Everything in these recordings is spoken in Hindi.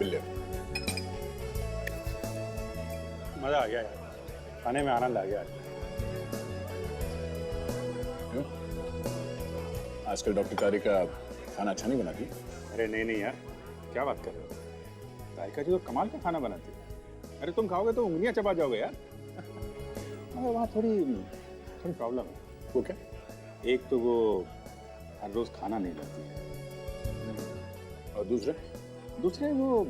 बिल्ले। मजा आ गया यार, खाने में आनंद आ गया। क्यों? आजकल डॉक्टर कारी का खाना अच्छा नहीं बनाती? अरे नहीं यार, क्या बात कर रहे हो? तारिका जी तो कमाल का खाना बनाती है। अरे तुम खाओगे तो उंगलियां चबा जाओगे यार। मगर वहाँ थोड़ी प्रॉब्लम है। वो क्या? एक तो वो हर रोज खाना नहीं लाती है, और दूसरे वो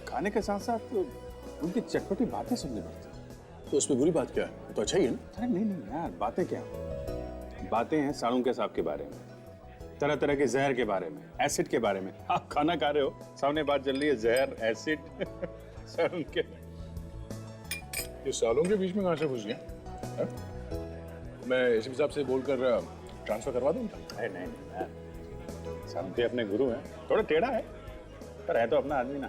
खाने के साथ साथ उनकी चटपटी बातें सुननी पड़ती है। तो उसमें बुरी बात क्या है? वो तो अच्छा ही है ना। अरे नहीं यार, बातें क्या, बातें हैं साड़ू के सांप के बारे में, तरह तरह के जहर के बारे में, एसिड के बारे में। आप खाना खा रहे हो, सामने बात चल रही है जहर, एसिड, साड़ू के। ये सालों के बीच में कहाँ से घुस गया? मैं इस हिसाब से बोलकर ट्रांसफर करवा दूँ? अरे नहीं यार, साड़ू के अपने गुरु हैं, थोड़ा टेढ़ा है पर है तो अपना आदमी ना।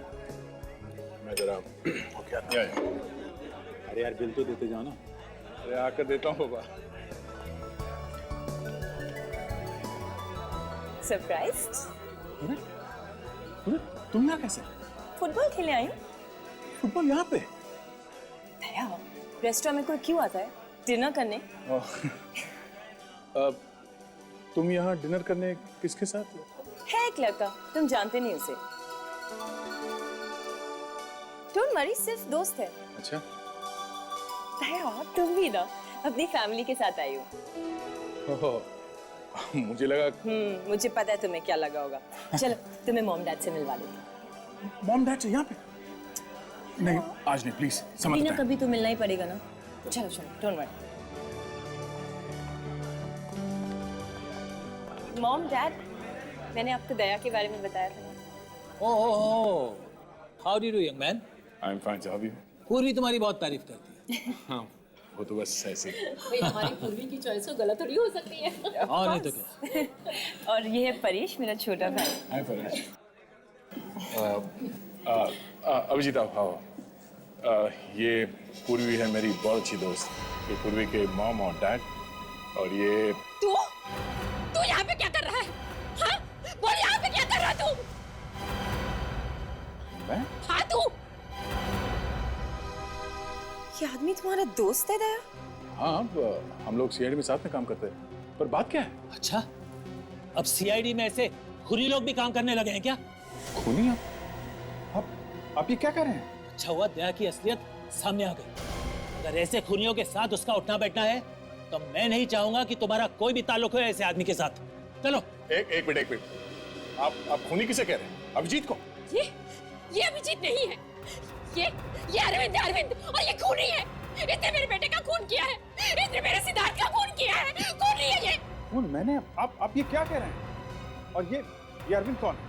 मैं जरा क्या था? अरे यार बिल तो देते जाओ ना। अरे आकर देता हूँ बाबा। सरप्राइज्ड? तुम यहाँ कैसे? फुटबॉल खेलने आई हूँ। फुटबॉल यहाँ पे? भैया, रेस्टोरेंट में कोई क्यों आता है डिनर करने? तुम यहाँ डिनर करने किसके साथ? है एक लड़का, तुम जानते नहीं उसे। डोंट वरी, सिर्फ दोस्त है। अच्छा। भैया तुम भी ना अपनी फैमिली के साथ आई हो। मुझे लगा। मुझे पता है तुम्हें क्या लगा होगा। चलो तुम्हें मॉम डैड से मिलवा देती हूँ। मॉम डैड से यहाँ पे? नहीं आज नहीं, प्लीज समझ ना, कभी तो मिलना ही पड़ेगा ना। चलो डोंट वरी। मॉम डैड, मैंने आपको दया के बारे में बताया था ना। Oh, how do you young man? I am fine, how are you? Purvi तुम्हारी बहुत तारीफ करती है। हाँ, वो तो बस ऐसे। भाई हमारी पूर्वी की चॉइस तो गलत थोड़ी हो सकती है। और नहीं तो क्या। और ये है परेश, मेरा छोटा भाई। हाय परेश। अभिजीत आप आओ। ये पूर्वी है मेरी बहुत अच्छी दोस्त। ये पूर्वी के मॉम और डैड। और ये तू यहाँ पे क्या कर रहा है? हाँ? बोल यहाँ पे क्या कर रहा है तू? मैं? हाँ तू? ये आदमी तुम्हारा दोस्त है दया? हाँ, हम लोग सीआईडी में साथ में काम करते हैं। पर बात क्या है? अच्छा, अब सीआईडी में ऐसे खुरी लोग भी काम करने लगे हैं क्या? खूनी आप ये क्या कर रहे हैं? अच्छा हुआ दया की असलियत सामने आ गई। अगर ऐसे खूनियों के साथ उसका उठना बैठना है तो मैं नहीं चाहूंगा कि तुम्हारा कोई भी ताल्लुक हो ऐसे आदमी के साथ। चलो। एक मिनट। आप खूनी किसे कह रहे हैं? अभिजीत को? ये अभिजीत नहीं है। ये अरविंद है, अरविंद, और ये खूनी है। इसने मेरे बेटे का खून किया है। इसने मेरे सिद्धार्थ का खून किया है। खूनी है ये। खून मैंने? आप ये क्या कह रहे हैं? और ये अरविंद कौन है?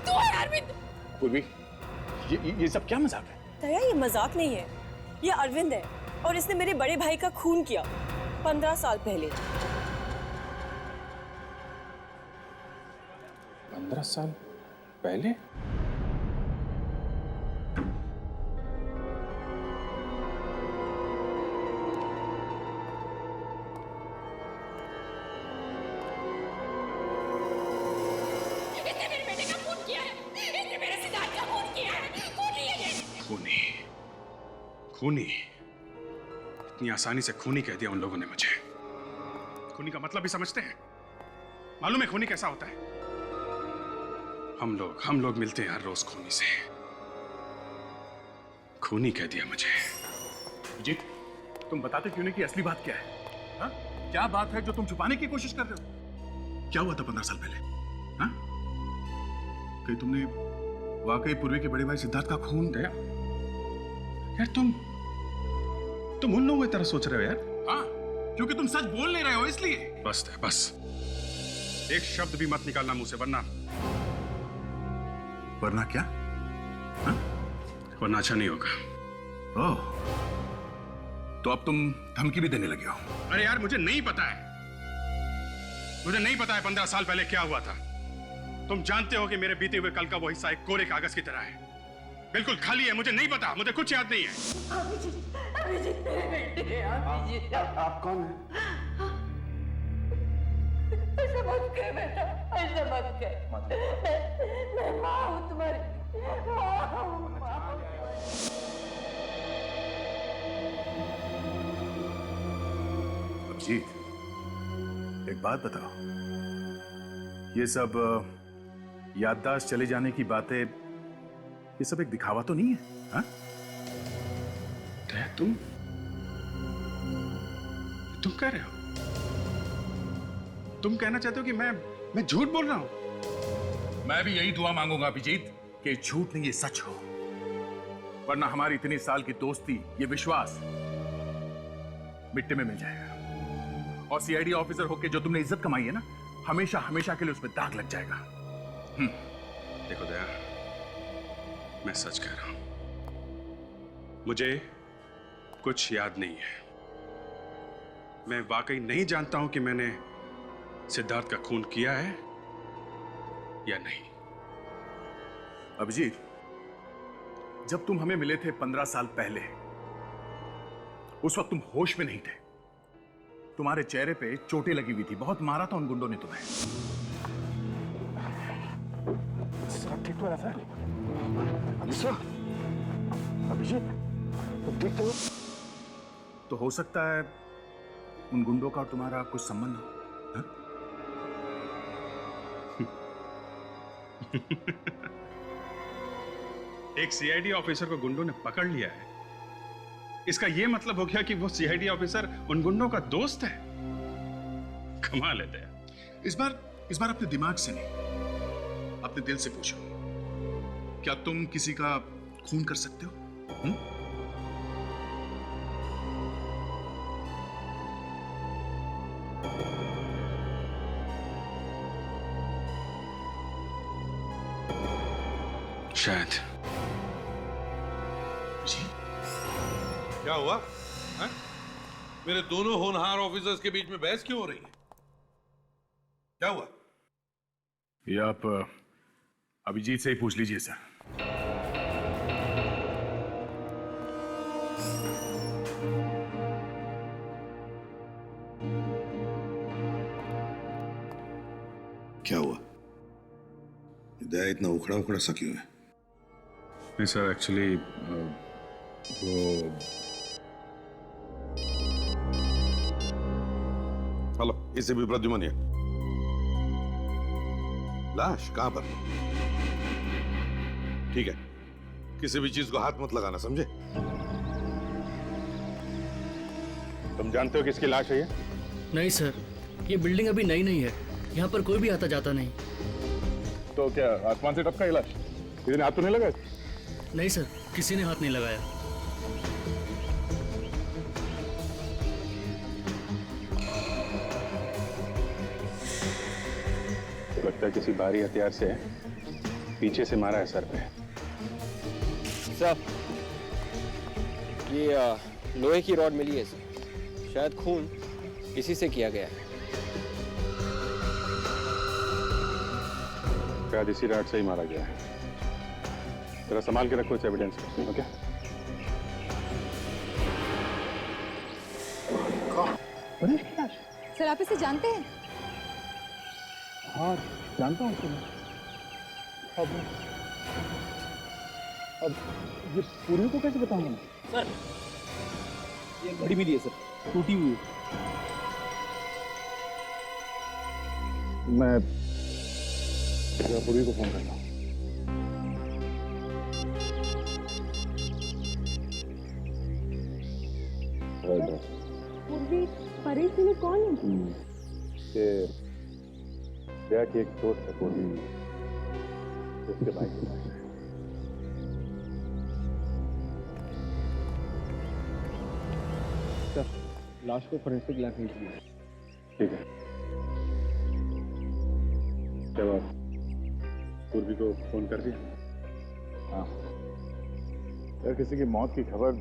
तू है अरविंद। पूर्वी, ये सब क्या मजाक है? दया, ये मजाक नहीं है, ये अरविंद है और इसने मेरे बड़े भाई का खून किया 15 साल पहले। 15 साल पहले? इसने मेरे बेटे का खून किया है। इसने मेरे सिद्धार्थ का खून किया है। खूनी है ये। खूनी? इतनी आसानी से खूनी कह दिया उन लोगों ने मुझे। खूनी का मतलब भी समझते हैं? मालूम है खूनी कैसा होता है? हम लोग मिलते हैं हर रोज खूनी से। खूनी कह दिया मुझे। अभिजीत, तुम बताते क्यों नहीं कि असली बात क्या है? हा? क्या बात है जो तुम छुपाने की कोशिश कर रहे हो? क्या हुआ था 15 साल पहले? हा? कहीं तुमने वाकई पूर्वी के बड़े भाई सिद्धार्थ का खून किया? यार तुम उन लोगों की तरह सोच रहे हो यार। हाँ, क्योंकि तुम सच बोल नहीं रहे हो इसलिए। बस एक शब्द भी मत निकालना मुंह से, वरना क्या? हाँ? वरना अच्छा नहीं होगा। ओह, तो अब तुम धमकी भी देने लगे हो? अरे यार मुझे नहीं पता है 15 साल पहले क्या हुआ था। तुम जानते हो कि मेरे बीते हुए कल का वो हिस्सा एक कोरे कागज की तरह है, बिल्कुल खाली है। मुझे नहीं पता, मुझे कुछ याद नहीं है। अभिजीत मेरे बेटे, अभिजीत। आप कौन हैं? ऐसा मत कर बेटा, ऐसा मत कर। मैं माँ हूँ तुम्हारी। अभिजीत, एक बात बताओ, ये सब याददाश्त चले जाने की बातें, ये सब एक दिखावा तो नहीं है? हाँ? तुम कह रहे हो, तुम कहना चाहते हो कि मैं झूठ बोल रहा हूं? मैं भी यही दुआ मांगूंगा अभिजीत कि झूठ नहीं, ये सच हो, वरना हमारी इतनी साल की दोस्ती, ये विश्वास मिट्टी में मिल जाएगा। और सीआईडी ऑफिसर होके जो तुमने इज्जत कमाई है ना, हमेशा हमेशा के लिए उसमें दाग लग जाएगा। देखो दया, मैं सच कह रहा हूं, मुझे कुछ याद नहीं है। मैं वाकई नहीं जानता हूं कि मैंने सिद्धार्थ का खून किया है या नहीं। अभिजीत, जब तुम हमें मिले थे 15 साल पहले, उस वक्त तुम होश में नहीं थे। तुम्हारे चेहरे पे चोटें लगी हुई थी, बहुत मारा था उन गुंडों ने तुम्हें। सब ठीक तो है सर? अभिजीत, तुम ठीक तो? तो हो सकता है उन गुंडों का और तुम्हारा कुछ संबंध हो। हा? एक सीआईडी ऑफिसर को गुंडों ने पकड़ लिया है, इसका यह मतलब हो गया कि वो सीआईडी ऑफिसर उन गुंडों का दोस्त है। कमाल है दया। इस बार अपने दिमाग से नहीं, अपने दिल से पूछो, क्या तुम किसी का खून कर सकते हो? शायद। जी? क्या हुआ है? मेरे दोनों होनहार ऑफिसर्स के बीच में बहस क्यों हो रही है? क्या हुआ? ये आप अभिजीत से ही पूछ लीजिए सर। क्या हुआ? दया इतना उखड़ा उखड़ा सा क्यों है? नहीं सर, एक्चुअली वो हेलो, इसे भी प्रद्युमन है। लाश कहां पर? ठीक है, किसी भी चीज को हाथ मत लगाना, समझे? तुम जानते हो किसकी लाश है ये? नहीं सर, ये बिल्डिंग अभी नई नहीं है, यहाँ पर कोई भी आता जाता नहीं। तो क्या आसमान से टपका इलाज? किसी ने हाथ तो नहीं लगाया? नहीं सर, किसी ने हाथ नहीं लगाया। लगता है किसी भारी हथियार से पीछे से मारा है सर पे। सर, ये लोहे की रॉड मिली है सर, शायद खून इसी से किया गया है। शायद इसी राड से ही मारा गया है। जरा संभाल के रखो इस एविडेंस को, ओके? सर, आप इसे जानते हैं? हाँ, जानता हूँ उसे। अब ये पूरी को कैसे बताऊंगा मैं? सर, ये घड़ी मिली है सर, टूटी हुई है। मैं पूरी को फोन करता हूँ। पूर्वी परेश में कौन है? ये दया की एक दोस्त है पूरी, उसके भाई की लाश है। सर, लाश को फोरेंसिक लैब भेजिए। ठीक है, जवाब पूर्वी को फोन कर दिया? हाँ यार, किसी की मौत की खबर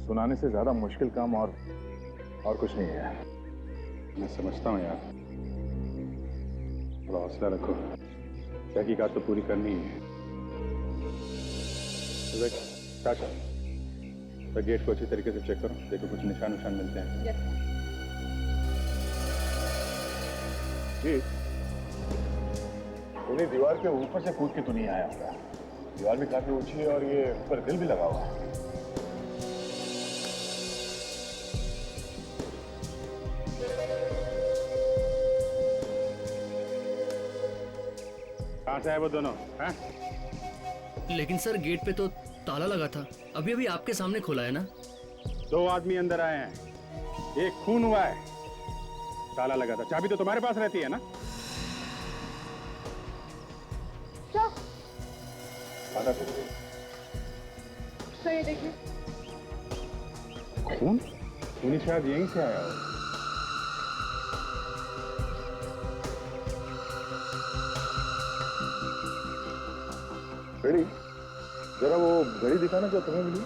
सुनाने से ज्यादा मुश्किल काम और कुछ नहीं है। मैं समझता हूँ यार, थोड़ा हौसला रखो, तहकीकात तो पूरी करनी ही है। तो गेट को अच्छी तरीके से चेक करो, देखो कुछ निशान मिलते हैं। जी उन्हीं दीवार के ऊपर से कूद के तो नहीं आया होगा। दीवार भी काफी ऊंची है और ये ऊपर ग्रिल भी लगा हुआ है। कहां से आए वो दोनों हैं? लेकिन सर गेट पे तो ताला लगा था, अभी अभी आपके सामने खोला है ना। 2 आदमी अंदर आए हैं, एक खून हुआ है, ताला लगा था। चाबी तो तुम्हारे पास रहती है ना? क्या? आधा सही देखिए। खून? खून शायद यहीं से आया हो। घड़ी, जरा वो घड़ी दिखाना जो तुम्हें मिली।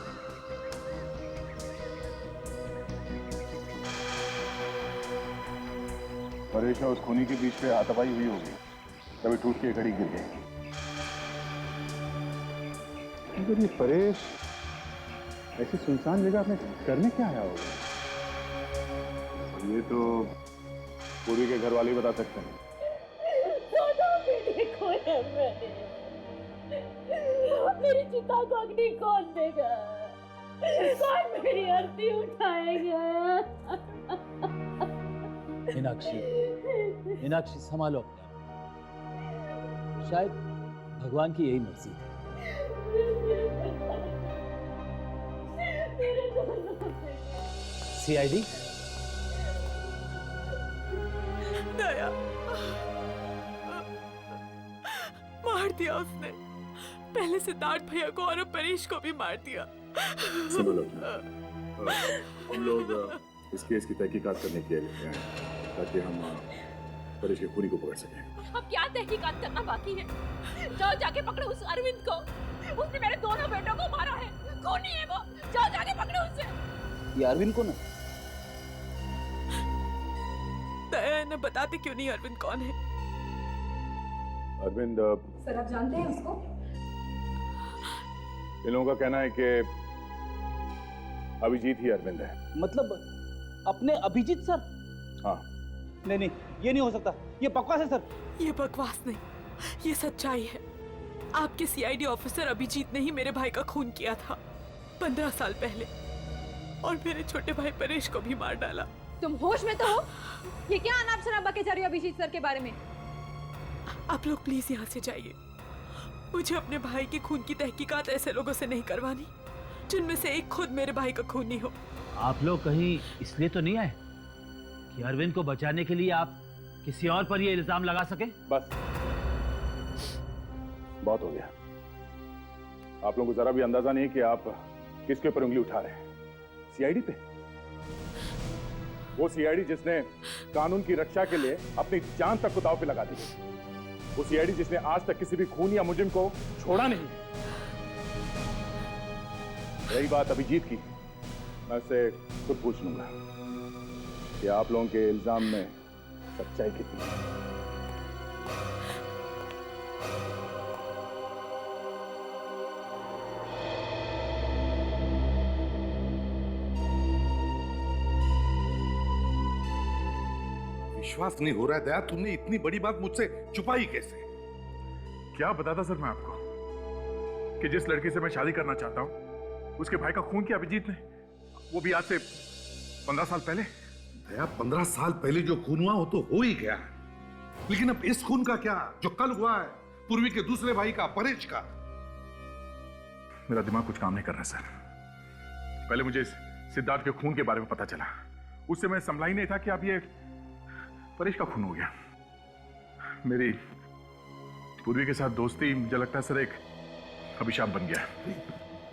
परेश और उस खूनी के बीच में हाथापाई हुई होगी, तभी टूट के घड़ी गिर गई। मगर ये परेश ऐसी सुनसान जगह में करने क्या आया होगा? ये तो पूरी के घर वाले ही बता सकते हैं। मेरी चिता को अग्नि कौन देगा? कौन मेरी आरती उठाएगा? मीनाक्षी, मीनाक्षी संभालो अपने आप। शायद भगवान की यही मर्जी थी। सीआईडी? दया, मार दिया उसने। पहले सिद्धार्थ भैया को और अब परेश को भी मार दिया। सुनो लोग, हम लोग इस केस की तहकीकात करने के लिए हैं ताकि हम परेश के खूनी को पकड़ सकें। अब क्या तहकीकात करना बाकी है? जाओ जाके पकड़ो उस अरविंद को। उसने मेरे दोनों बेटों को मारा है। खूनी है वो। जाओ जाके पकड़ो उसे। ये अरविंद कौन है? दया इन्हें बताते क्यों नहीं अरविंद कौन है? अरविंद, सर आप जानते हैं उसको? इन लोगों का कहना है कि अभिजीत ही अरविंद है। मतलब अपने अभिजीत सर? हाँ। नहीं, ये नहीं हो सकता, ये बकवास है सर। ये बकवास नहीं, ये सच्चाई है। आपके सीआईडी ऑफिसर अभिजीत ने ही मेरे भाई का खून किया था 15 साल पहले, और मेरे छोटे भाई परेश को भी मार डाला। तुम होश में तो हो? ये क्या अनाप शनाप बके जा रही हो अभिजीत सर के बारे में? आप लोग प्लीज यहाँ से जाइए। मुझे अपने भाई के खून की तहकीकात ऐसे लोगों से नहीं करवानी जिनमें से एक खुद मेरे भाई का खूनी हो। आप लोग कहीं इसलिए तो नहीं आए कि अरविंद को बचाने के लिए आप किसी और पर ये इल्जाम लगा सके? बस बहुत हो गया। आप लोगों को जरा भी अंदाजा नहीं कि आप किसके ऊपर उंगली उठा रहे हैं। सीआईडी पे? वो सीआईडी जिसने कानून की रक्षा के लिए अपनी जान तक को दांव पे लगा दी। वो सीआईडी जिसने आज तक किसी भी खून या मुजरिम को छोड़ा नहीं। यही बात अभिजीत की, मैं उससे खुद पूछ लूंगा कि आप लोगों के इल्जाम में सच्चाई कितनी है। विश्वास नहीं हो रहा है दया, तुमने इतनी बड़ी बात मुझसे छुपाई कैसे? क्या बताता सर मैं आपको कि जिस लड़की से मैं शादी करना चाहता हूं उसके भाई का खून किया अभिजीत ने, वो भी आज से 15 साल पहले। दया, 15 साल पहले जो खून हुआ वो तो हो ही गया है, लेकिन अब इस खून का क्या जो कल हुआ है, पूर्वी के दूसरे भाई का, परेश का? मेरा दिमाग कुछ काम नहीं कर रहा सर। पहले मुझे सिद्धार्थ के खून के बारे में पता चला, उससे मैं संभला ही नहीं था कि अब ये परेश का खून हो गया। मेरी पूर्वी के साथ दोस्ती मुझे लगता है सर एक अभिशाप बन गया।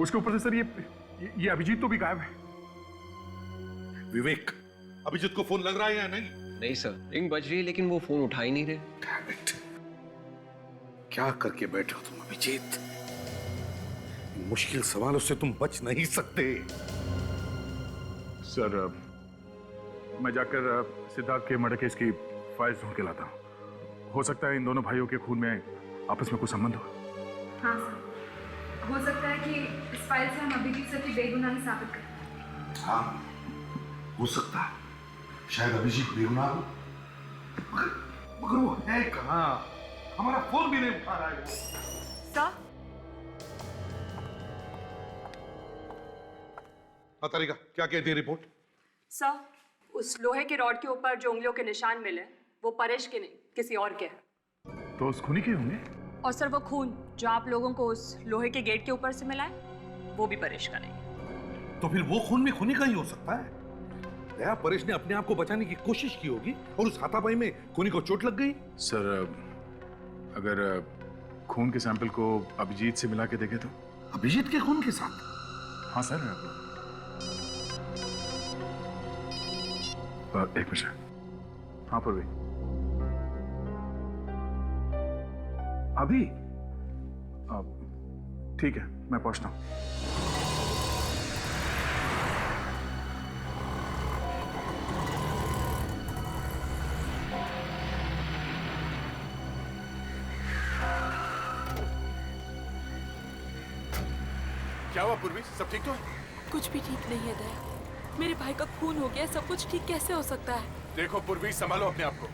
उसके ऊपर से सर ये अभिजीत तो भी गायब है। विवेक, अभिजीत को फोन लग रहा है या नहीं? नहीं सर, रिंग बज रही है लेकिन वो फोन उठा ही नहीं रहे। क्या करके बैठे हो तुम अभिजीत? इन मुश्किल सवालों से तुम बच नहीं सकते। सर मैं जाकर सिद्धार्थ के मर्डर केस की फाइल ढूंढ के लाता हूँ। हो सकता है इन दोनों भाइयों के खून में आपस में कुछ संबंध हो। हाँ सर, हो सकता है कि इस फाइल से हम अभिजीत सर की बेगुनाही साबित करें। हाँ, हो सकता है, शायद अभिजीत बेगुनाह हो, मगर वो है कहाँ? हमारा फोन भी नहीं उठा रहा है वो। सर, तारिका, क्या कहती है रिपोर्ट? सर, उस लोहे के रॉड के ऊपर जो उंगलियों के निशान मिले वो परेश के नहीं किसी और के हैं। तो उस खूनी के होंगे? और सर वो खून जो आप लोगों को उस लोहे के गेट के ऊपर से मिला है वो भी परेश का नहीं। तो फिर वो खून भी खूनी का ही हो सकता है। दया, परेश ने अपने आप को बचाने की कोशिश की होगी और उस हाथापाई में खूनी को चोट लग गई। सर, अगर खून के सैंपल को अभिजीत से मिला के देखे तो? अभिजीत के खून के साथ? हाँ सर। एक मिनट। हाँ पूर्वी, अभी? ठीक है, मैं पहुंचता हूं। क्या हुआ पूर्वी, सब ठीक तो है? कुछ भी ठीक नहीं है दया। मेरे भाई का खून हो गया, सब कुछ ठीक कैसे हो सकता है? देखो पूर्वी, संभालो अपने आप को।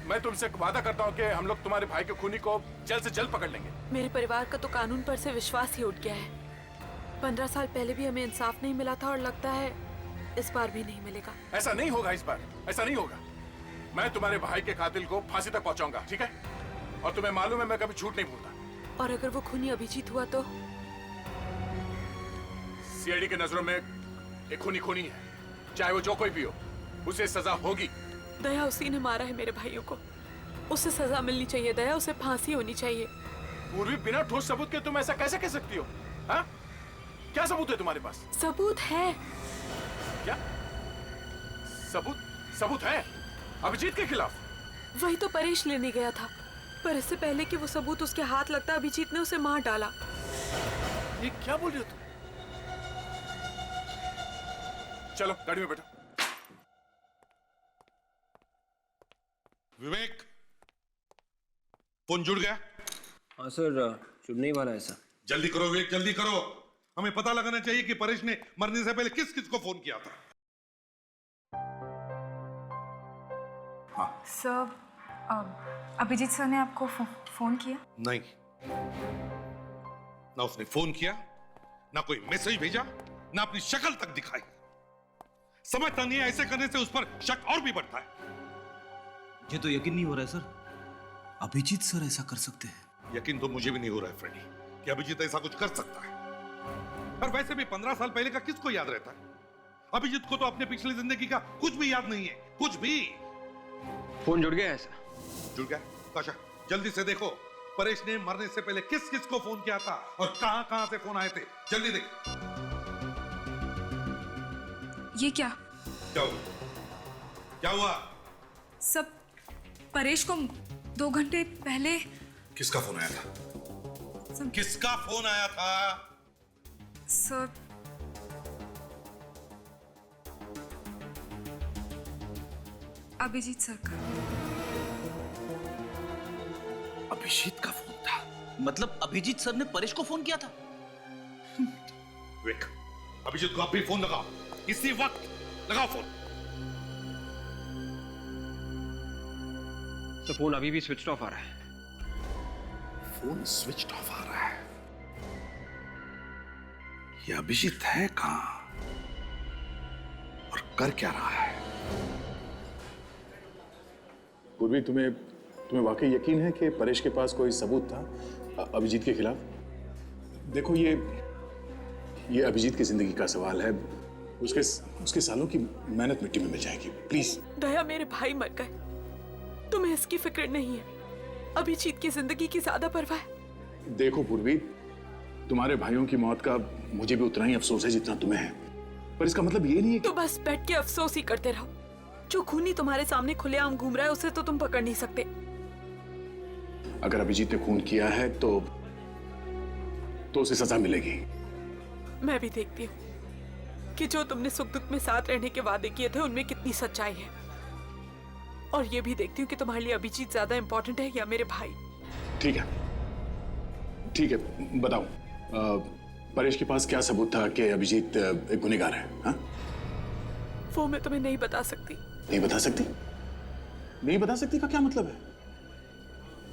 मैं तुमसे वादा करता हूँ कि हम लोग तुम्हारे भाई के खूनी को जल्द से जल्द पकड़ लेंगे। मेरे परिवार का तो कानून पर से विश्वास ही उठ गया है। 15 साल पहले भी हमें इंसाफ नहीं मिला था और लगता है इस बार भी नहीं मिलेगा। ऐसा नहीं होगा इस बार, ऐसा नहीं होगा। मैं तुम्हारे भाई के कातिल को फांसी तक पहुंचाऊंगा, ठीक है? और तुम्हें मालूम है मैं कभी झूठ नहीं बोलता। और अगर वो खूनी अभिजीत हुआ तो? सीआईडी के नजरों में एक खूनी खूनी है, चाहे वो जो कोई भी हो, उसे सजा होगी। दया, उसी ने मारा है मेरे भाइयों को, उसे सजा मिलनी चाहिए। दया, उसे फांसी होनी चाहिए। पूर्वी, बिना ठोस सबूत के तुम ऐसा कैसे कह सकती हो? हाँ? क्या सबूत है तुम्हारे पास? सबूत है। क्या सबूत? सबूत है अभिजीत के खिलाफ? वही तो परेश लेने गया था, पर इससे पहले कि वो सबूत उसके हाथ लगता अभिजीत ने उसे मार डाला। ये क्या बोल रही हो तुम? चलो गाड़ी में बैठो। विवेक, फोन जुड़ गया? हाँ सर, जुड़ने ही वाला है सर। जल्दी करो विवेक, जल्दी करो। हमें पता लगाना चाहिए कि परेश ने मरने से पहले किस किस को फोन किया था। हाँ सर, अभिजीत सर ने आपको फोन किया? नहीं, ना उसने फोन किया, ना कोई मैसेज भेजा, ना अपनी शक्ल तक दिखाई। समझता नहीं है, ऐसे करने से उस पर शक और भी बढ़ता है। ये तो यकीन नहीं हो रहा है सर, अभिजीत सर ऐसा कर सकते हैं। यकीन तो मुझे भी नहीं हो रहा है फ्रेडी कि अभिजीत ऐसा कुछ कर सकता है। पर वैसे भी 15 साल पहले का किसको याद रहता है? अभिजीत को तो अपने पिछली जिंदगी का कुछ भी याद नहीं है, कुछ भी। फोन जुड़ गया है सर। जुड़ गया? काशा, जल्दी से देखो परेश ने मरने से पहले किस किस को फोन किया था और कहां कहां से फोन आए थे। जल्दी देख। ये क्या? क्या हुआ? क्या हुआ? सब परेश को 2 घंटे पहले। किसका फोन आया था? किसका फोन आया था? सर, अभिजीत सर का। अभिजीत का फोन था? मतलब अभिजीत सर ने परेश को फोन किया था? विवेक, अभिजीत को आप भी फोन लगाओ, इसी वक्त लगाओ फोन। तो फोन अभी भी स्विच ऑफ आ रहा है। फोन स्विच ऑफ आ रहा है? ये अभिजीत है कहां और कर क्या रहा है? पूर्वी, तुम्हें वाकई यकीन है कि परेश के पास कोई सबूत था अभिजीत के खिलाफ? देखो, ये अभिजीत की जिंदगी का सवाल है। उसके सालों की मेहनत मिट्टी में मिल जाएगी। प्लीज। दया, मेरे भाई मर गए, तुम्हें इसकी फिक्र नहीं है। अभिजीत की जिंदगी की ज्यादा परवाह है। देखो पूर्वी, तुम्हारे भाइयों की मौत का मुझे भी उतना ही अफसोस है जितना तुम्हें है, पर इसका मतलब ये नहीं है कि... तो बस बैठ के अफसोस ही करते रहो। जो खूनी तुम्हारे सामने खुलेआम घूम रहा है उसे तो तुम पकड़ नहीं सकते। अगर अभिजीत ने खून किया है तो उसे सजा मिलेगी। मैं भी देखती हूँ कि जो तुमने सुख दुख में साथ रहने के वादे किए थे उनमें कितनी सच्चाई है, और ये भी देखती हूँ कि तुम्हारे लिए अभिजीत ज्यादा इंपॉर्टेंट है या मेरे भाई। ठीक है, बताओ, परेश के पास क्या सबूत था कि अभिजीत एक गुनहगार है? हाँ? वो मैं तुम्हें नहीं बता सकती। नहीं बता सकती? नहीं बता सकती का क्या मतलब है?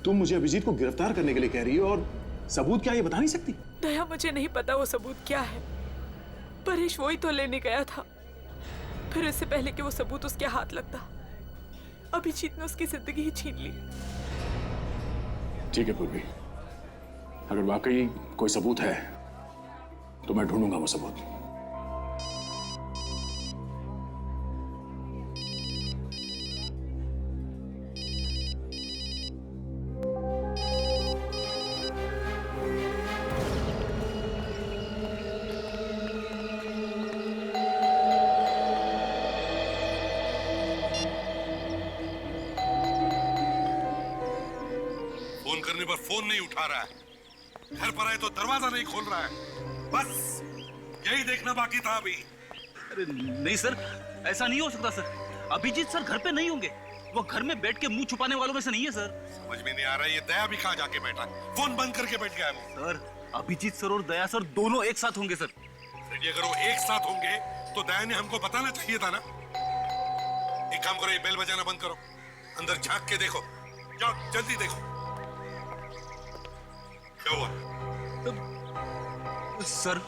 तुम मुझे अभिजीत को गिरफ्तार करने के लिए कह रही हो और सबूत क्या ये बता नहीं सकती? दया, मुझे नहीं पता वो सबूत क्या है। परेश वही तो लेने गया था, फिर इससे पहले कि वो सबूत उसके हाथ लगता अभिजीत ने उसकी जिंदगी ही छीन ली। ठीक है पूर्वी, अगर वाकई कोई सबूत है तो मैं ढूंढूंगा वो सबूत। फोन करने पर फोन नहीं उठा रहा है, घर पर आए तो दरवाजा नहीं खोल रहा है। बस यही देखना बाकी था अभी। अरे नहीं सर, ऐसा नहीं हो सकता सर। अभिजीत सर घर पे नहीं होंगे, वो घर में बैठ के मुंह छुपाने वालों में से नहीं है सर। समझ में नहीं आ रहा, ये दया भी कहाँ जाके बैठा, फोन बंद करके बैठ गया है वो। सर अभिजीत सर और दया सर दोनों एक साथ होंगे सर। फ्रेडी, अगर वो एक साथ होंगे तो दया ने हमको बताना चाहिए था ना। एक काम करो, ये बेल बजाना बंद करो, अंदर झांक के देखो, जाओ जल्दी देखो क्या हुआ। सर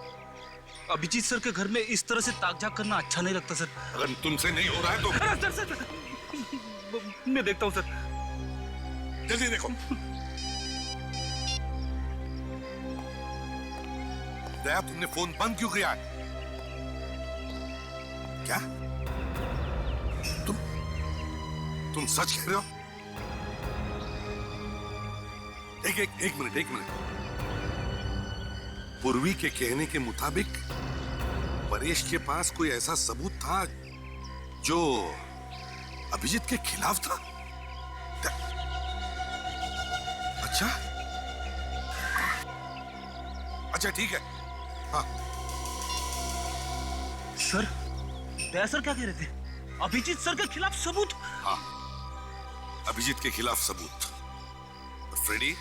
अभिजीत सर के घर में इस तरह से ताक झाक करना अच्छा नहीं लगता सर। अगर तुमसे नहीं हो रहा है तो सर सर मैं देखता हूँ सर, जल्दी देखो। दया, तुमने फोन बंद क्यों किया है? क्या तुम सच कह रहे हो? एक मिनट। पूर्वी के कहने के मुताबिक परेश के पास कोई ऐसा सबूत था जो अभिजीत के खिलाफ था। अच्छा ठीक है। हाँ सर, दया सर क्या कह रहे थे? अभिजीत सर के खिलाफ सबूत? हाँ, अभिजीत के खिलाफ सबूत। फ्रेडी,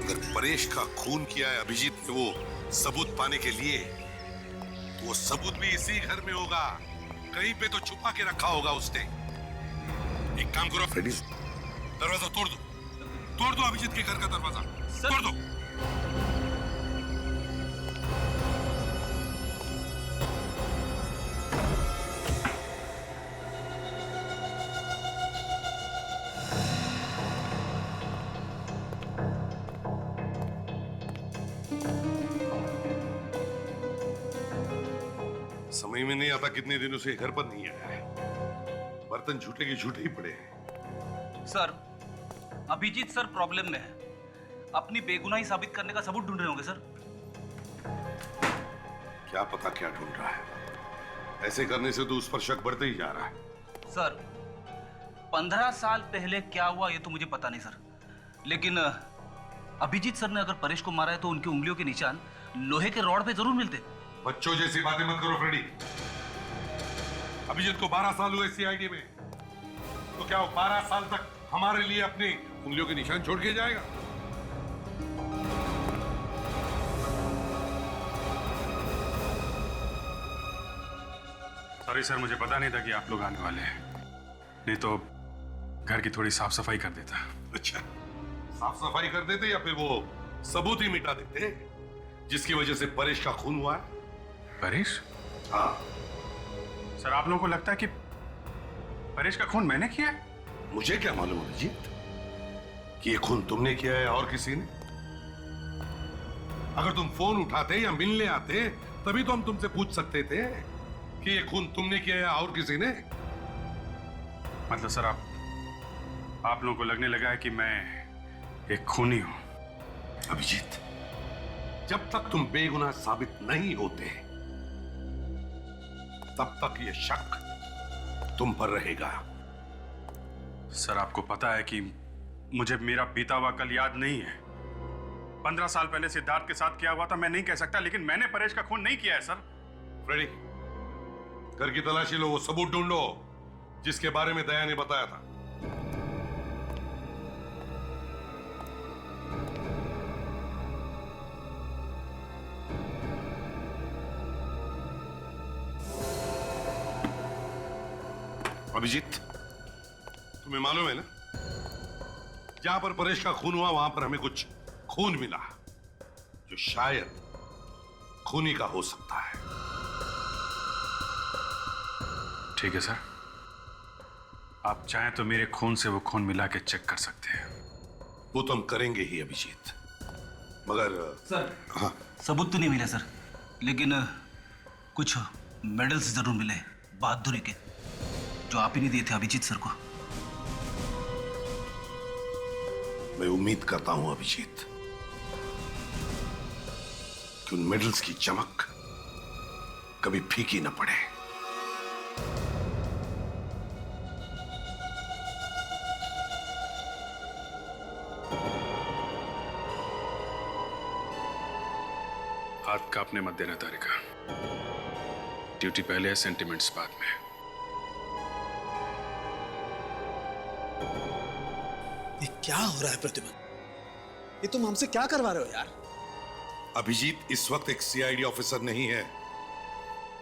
अगर परेश का खून किया है अभिजीत ने वो सबूत पाने के लिए, तो वो सबूत भी इसी घर में होगा, कहीं पे तो छुपा के रखा होगा उसने। एक काम करो फ्रेडी, दरवाजा तोड़ दो अभिजीत के घर का दरवाजा तोड़ दो। समझ में नहीं आता कितने दिनों से घर पर नहीं आया है, बर्तन झूठे के झूठे ही पड़े हैं। सर अभिजीत सर प्रॉब्लम में है, अपनी बेगुनाही साबित करने का सबूत ढूंढ रहे होंगे सर। क्या पता क्या ढूंढ रहा है, ऐसे करने से तो उस पर शक बढ़ते ही जा रहा है। सर 15 साल पहले क्या हुआ ये तो मुझे पता नहीं सर, लेकिन अभिजीत सर ने अगर परेश को मारा है तो उनकी उंगलियों के निशान लोहे के रॉड पे जरूर मिलते। बच्चों जैसी बातें मत करो फ्रेडी। अभिजीत को 12 साल हुए सीआईडी में, तो क्या वो 12 साल तक हमारे लिए अपनी उंगलियों के निशान छोड़ के जाएगा? सॉरी सर, मुझे पता नहीं था कि आप लोग आने वाले हैं, नहीं तो घर की थोड़ी साफ सफाई कर देता। अच्छा, साफ सफाई कर देते या फिर वो सबूत ही मिटा देते जिसकी वजह से परेश का खून हुआ है? परेश? हाँ सर, आप लोगों को लगता है कि परेश का खून मैंने किया है? मुझे क्या मालूम अभिजीत कि ये खून तुमने किया है और किसी ने। अगर तुम फोन उठाते या मिलने आते तभी तो हम तुमसे पूछ सकते थे कि ये खून तुमने किया है और किसी ने। मतलब सर, आप लोगों को लगने लगा है कि मैं एक खूनी हूं? अभिजीत, जब तक तुम बेगुनाह साबित नहीं होते तब तक ये शक तुम पर रहेगा। सर, आपको पता है कि मुझे मेरा बीता हुआ कल याद नहीं है। 15 साल पहले सिद्धार्थ के साथ क्या हुआ था मैं नहीं कह सकता, लेकिन मैंने परेश का खून नहीं किया है सर। फ्रेडी, घर की तलाशी लो, वो सबूत ढूंढो जिसके बारे में दया ने बताया था। अभिजीत, तुम्हें मालूम है ना जहां पर परेश का खून हुआ वहां पर हमें कुछ खून मिला जो शायद खूनी का हो सकता है। ठीक है सर, आप चाहें तो मेरे खून से वो खून मिला के चेक कर सकते हैं। वो तो हम करेंगे ही अभिजीत, मगर सर हाँ, सबूत तो नहीं मिले सर, लेकिन कुछ मेडल्स जरूर मिले बहादुरी के, जो आप ही नहीं दिए थे अभिजीत सर को। मैं उम्मीद करता हूं अभिजीत कि उन मेडल्स की चमक कभी फीकी न पड़े। हाथ कांपने मत देना तारिका। ड्यूटी पहले है, सेंटिमेंट्स बाद में। ये क्या हो रहा है प्रतिभा? ये तुम हमसे क्या करवा रहे हो यार? अभिजीत इस वक्त एक सीआईडी ऑफिसर नहीं है,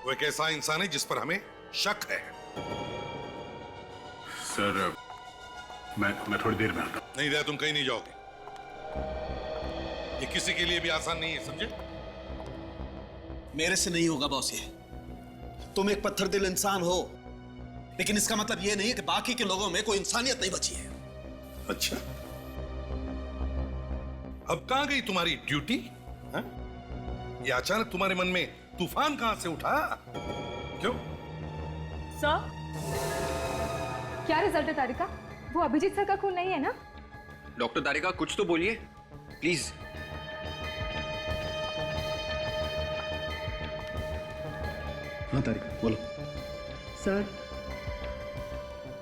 वो एक ऐसा इंसान है जिस पर हमें शक है। सर मैं थोड़ी देर में आता हूं। नहीं दया, तुम कहीं नहीं जाओगे। ये किसी के लिए भी आसान नहीं है, समझे? मेरे से नहीं होगा बॉस ये। तुम एक पत्थर दिल इंसान हो, लेकिन इसका मतलब ये नहीं कि बाकी के लोगों में कोई इंसानियत नहीं बची है। अच्छा, अब कहां गई तुम्हारी ड्यूटी? हाँ? ये अचानक तुम्हारे मन में तूफान कहां से उठा? क्यों? सर, क्या रिजल्ट है तारिका? वो अभिजीत सर का खून नहीं है ना? डॉक्टर तारिका कुछ तो बोलिए प्लीज। हाँ तारिका बोलो। सर,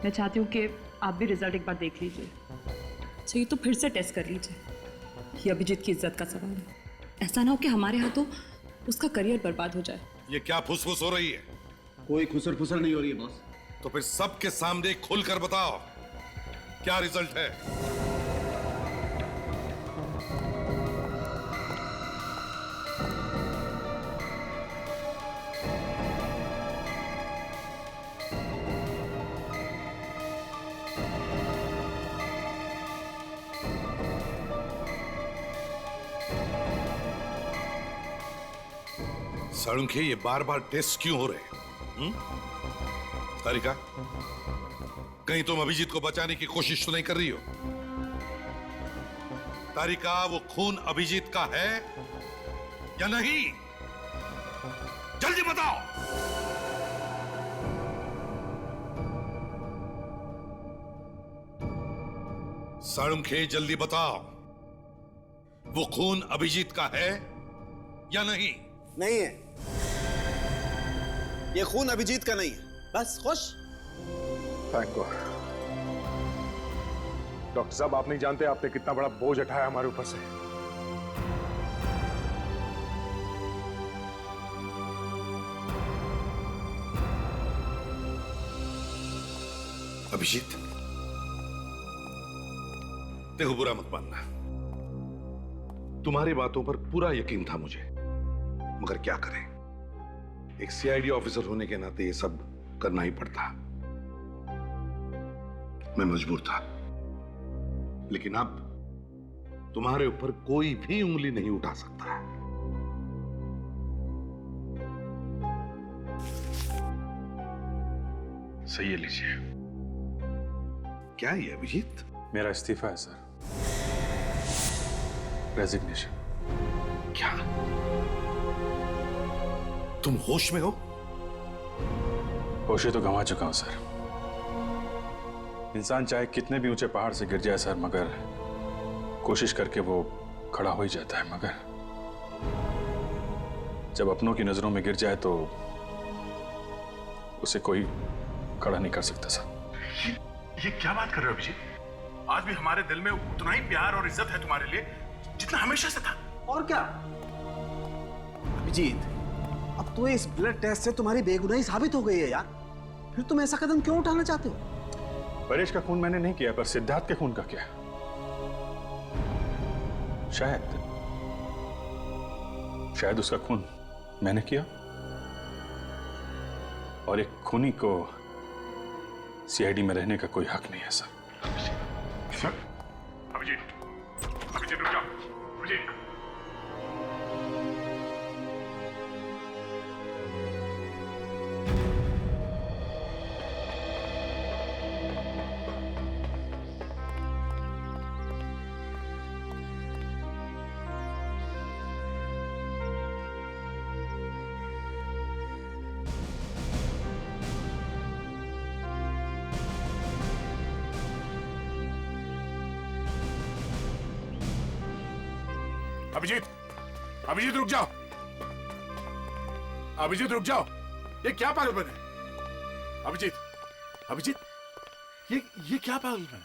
मैं चाहती हूँ कि आप भी रिजल्ट एक बार देख लीजिए। चाहिए तो फिर से टेस्ट कर लीजिए। ये अभिजीत की इज्जत का सवाल है। ऐसा ना हो कि हमारे हाथों उसका करियर बर्बाद हो जाए। ये क्या फुसफुस हो रही है? कोई खुसर फुसर नहीं हो रही है बॉस। तो फिर सबके सामने खुलकर बताओ क्या रिजल्ट है? साळुंखे, ये बार बार टेस्ट क्यों हो रहे हैं? तारिका, कहीं तुम अभिजीत को बचाने की कोशिश तो नहीं कर रही हो? तारिका, वो खून अभिजीत का है या नहीं? जल्दी बताओ। साळुंखे, जल्दी बताओ, वो खून अभिजीत का है या नहीं? नहीं है, ये खून अभिजीत का नहीं है। बस खुश? Thank God. डॉक्टर साहब, आप नहीं जानते आपने कितना बड़ा बोझ उठाया हमारे ऊपर से। अभिजीत, देखो, बुरा मत मानना, तुम्हारी बातों पर पूरा यकीन था मुझे, मगर क्या करें, एक सीआईडी ऑफिसर होने के नाते ये सब करना ही पड़ता। मैं मजबूर था, लेकिन अब तुम्हारे ऊपर कोई भी उंगली नहीं उठा सकता है। सही है, लीजिए। क्या ये अभिजीत? मेरा इस्तीफा है सर, रेजिग्नेशन। क्या तुम होश में हो? होश तो गंवा चुका हूं सर। इंसान चाहे कितने भी ऊंचे पहाड़ से गिर जाए सर, मगर कोशिश करके वो खड़ा हो ही जाता है, मगर जब अपनों की नजरों में गिर जाए तो उसे कोई खड़ा नहीं कर सकता सर। ये क्या बात कर रहे हो अभिजीत? आज भी हमारे दिल में उतना ही प्यार और इज्जत है तुम्हारे लिए जितना हमेशा से था। और क्या अभिजीत, अब तो इस ब्लड टेस्ट से तुम्हारी बेगुनाही साबित हो गई है यार, फिर तुम ऐसा कदम क्यों उठाना चाहते हो? परेश का खून मैंने नहीं किया, पर सिद्धार्थ के खून का क्या? शायद उसका खून मैंने किया, और एक खूनी को सीआईडी में रहने का कोई हक नहीं है सर। सर, अभिजीत, अभिजीत, अभिजीत रुक जाओ। अभिजीत रुक जाओ। ये क्या पागलपन है? अभिजीत, अभिजीत, ये क्या पागलपन है?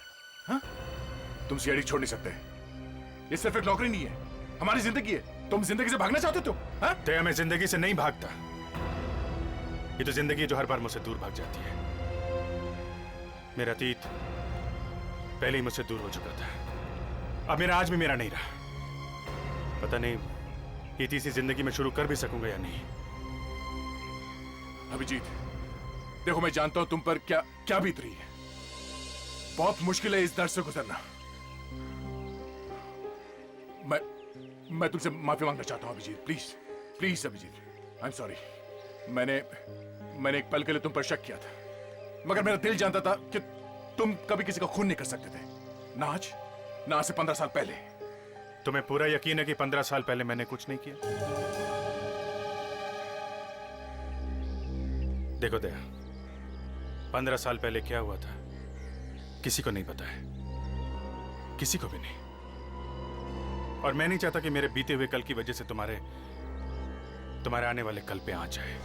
हाँ? तुम सीआईडी छोड़ नहीं सकते। ये सिर्फ एक नौकरी नहीं है, हमारी जिंदगी है। तुम जिंदगी से भागना चाहते हो? हाँ? दया, मैं जिंदगी से नहीं भागता। ये तो जिंदगी है जो हर बार मुझसे दूर भाग जाती है। मेरा अतीत पहले ही मुझसे दूर हो चुका था। अब मेरा आज भी मेरा नहीं रहा। पता नहीं ये तीसरी जिंदगी में शुरू कर भी सकूंगा या नहीं। अभिजीत, देखो मैं जानता हूं तुम पर क्या क्या बीत रही है। बहुत मुश्किल है इस दर्द से गुजरना। मैं तुमसे माफी मांगना चाहता हूं Abhijeet, please please Abhijeet, I am sorry. मैंने एक पल के लिए तुम पर शक किया था, मगर मेरा दिल जानता था कि तुम कभी किसी का खून नहीं कर सकते थे। ना आज, ना आज से 15 साल पहले। तुम्हें पूरा यकीन है कि 15 साल पहले मैंने कुछ नहीं किया? देखो दया, 15 साल पहले क्या हुआ था किसी को नहीं पता है, किसी को भी नहीं। और मैं नहीं चाहता कि मेरे बीते हुए कल की वजह से तुम्हारे आने वाले कल पे आंच आए।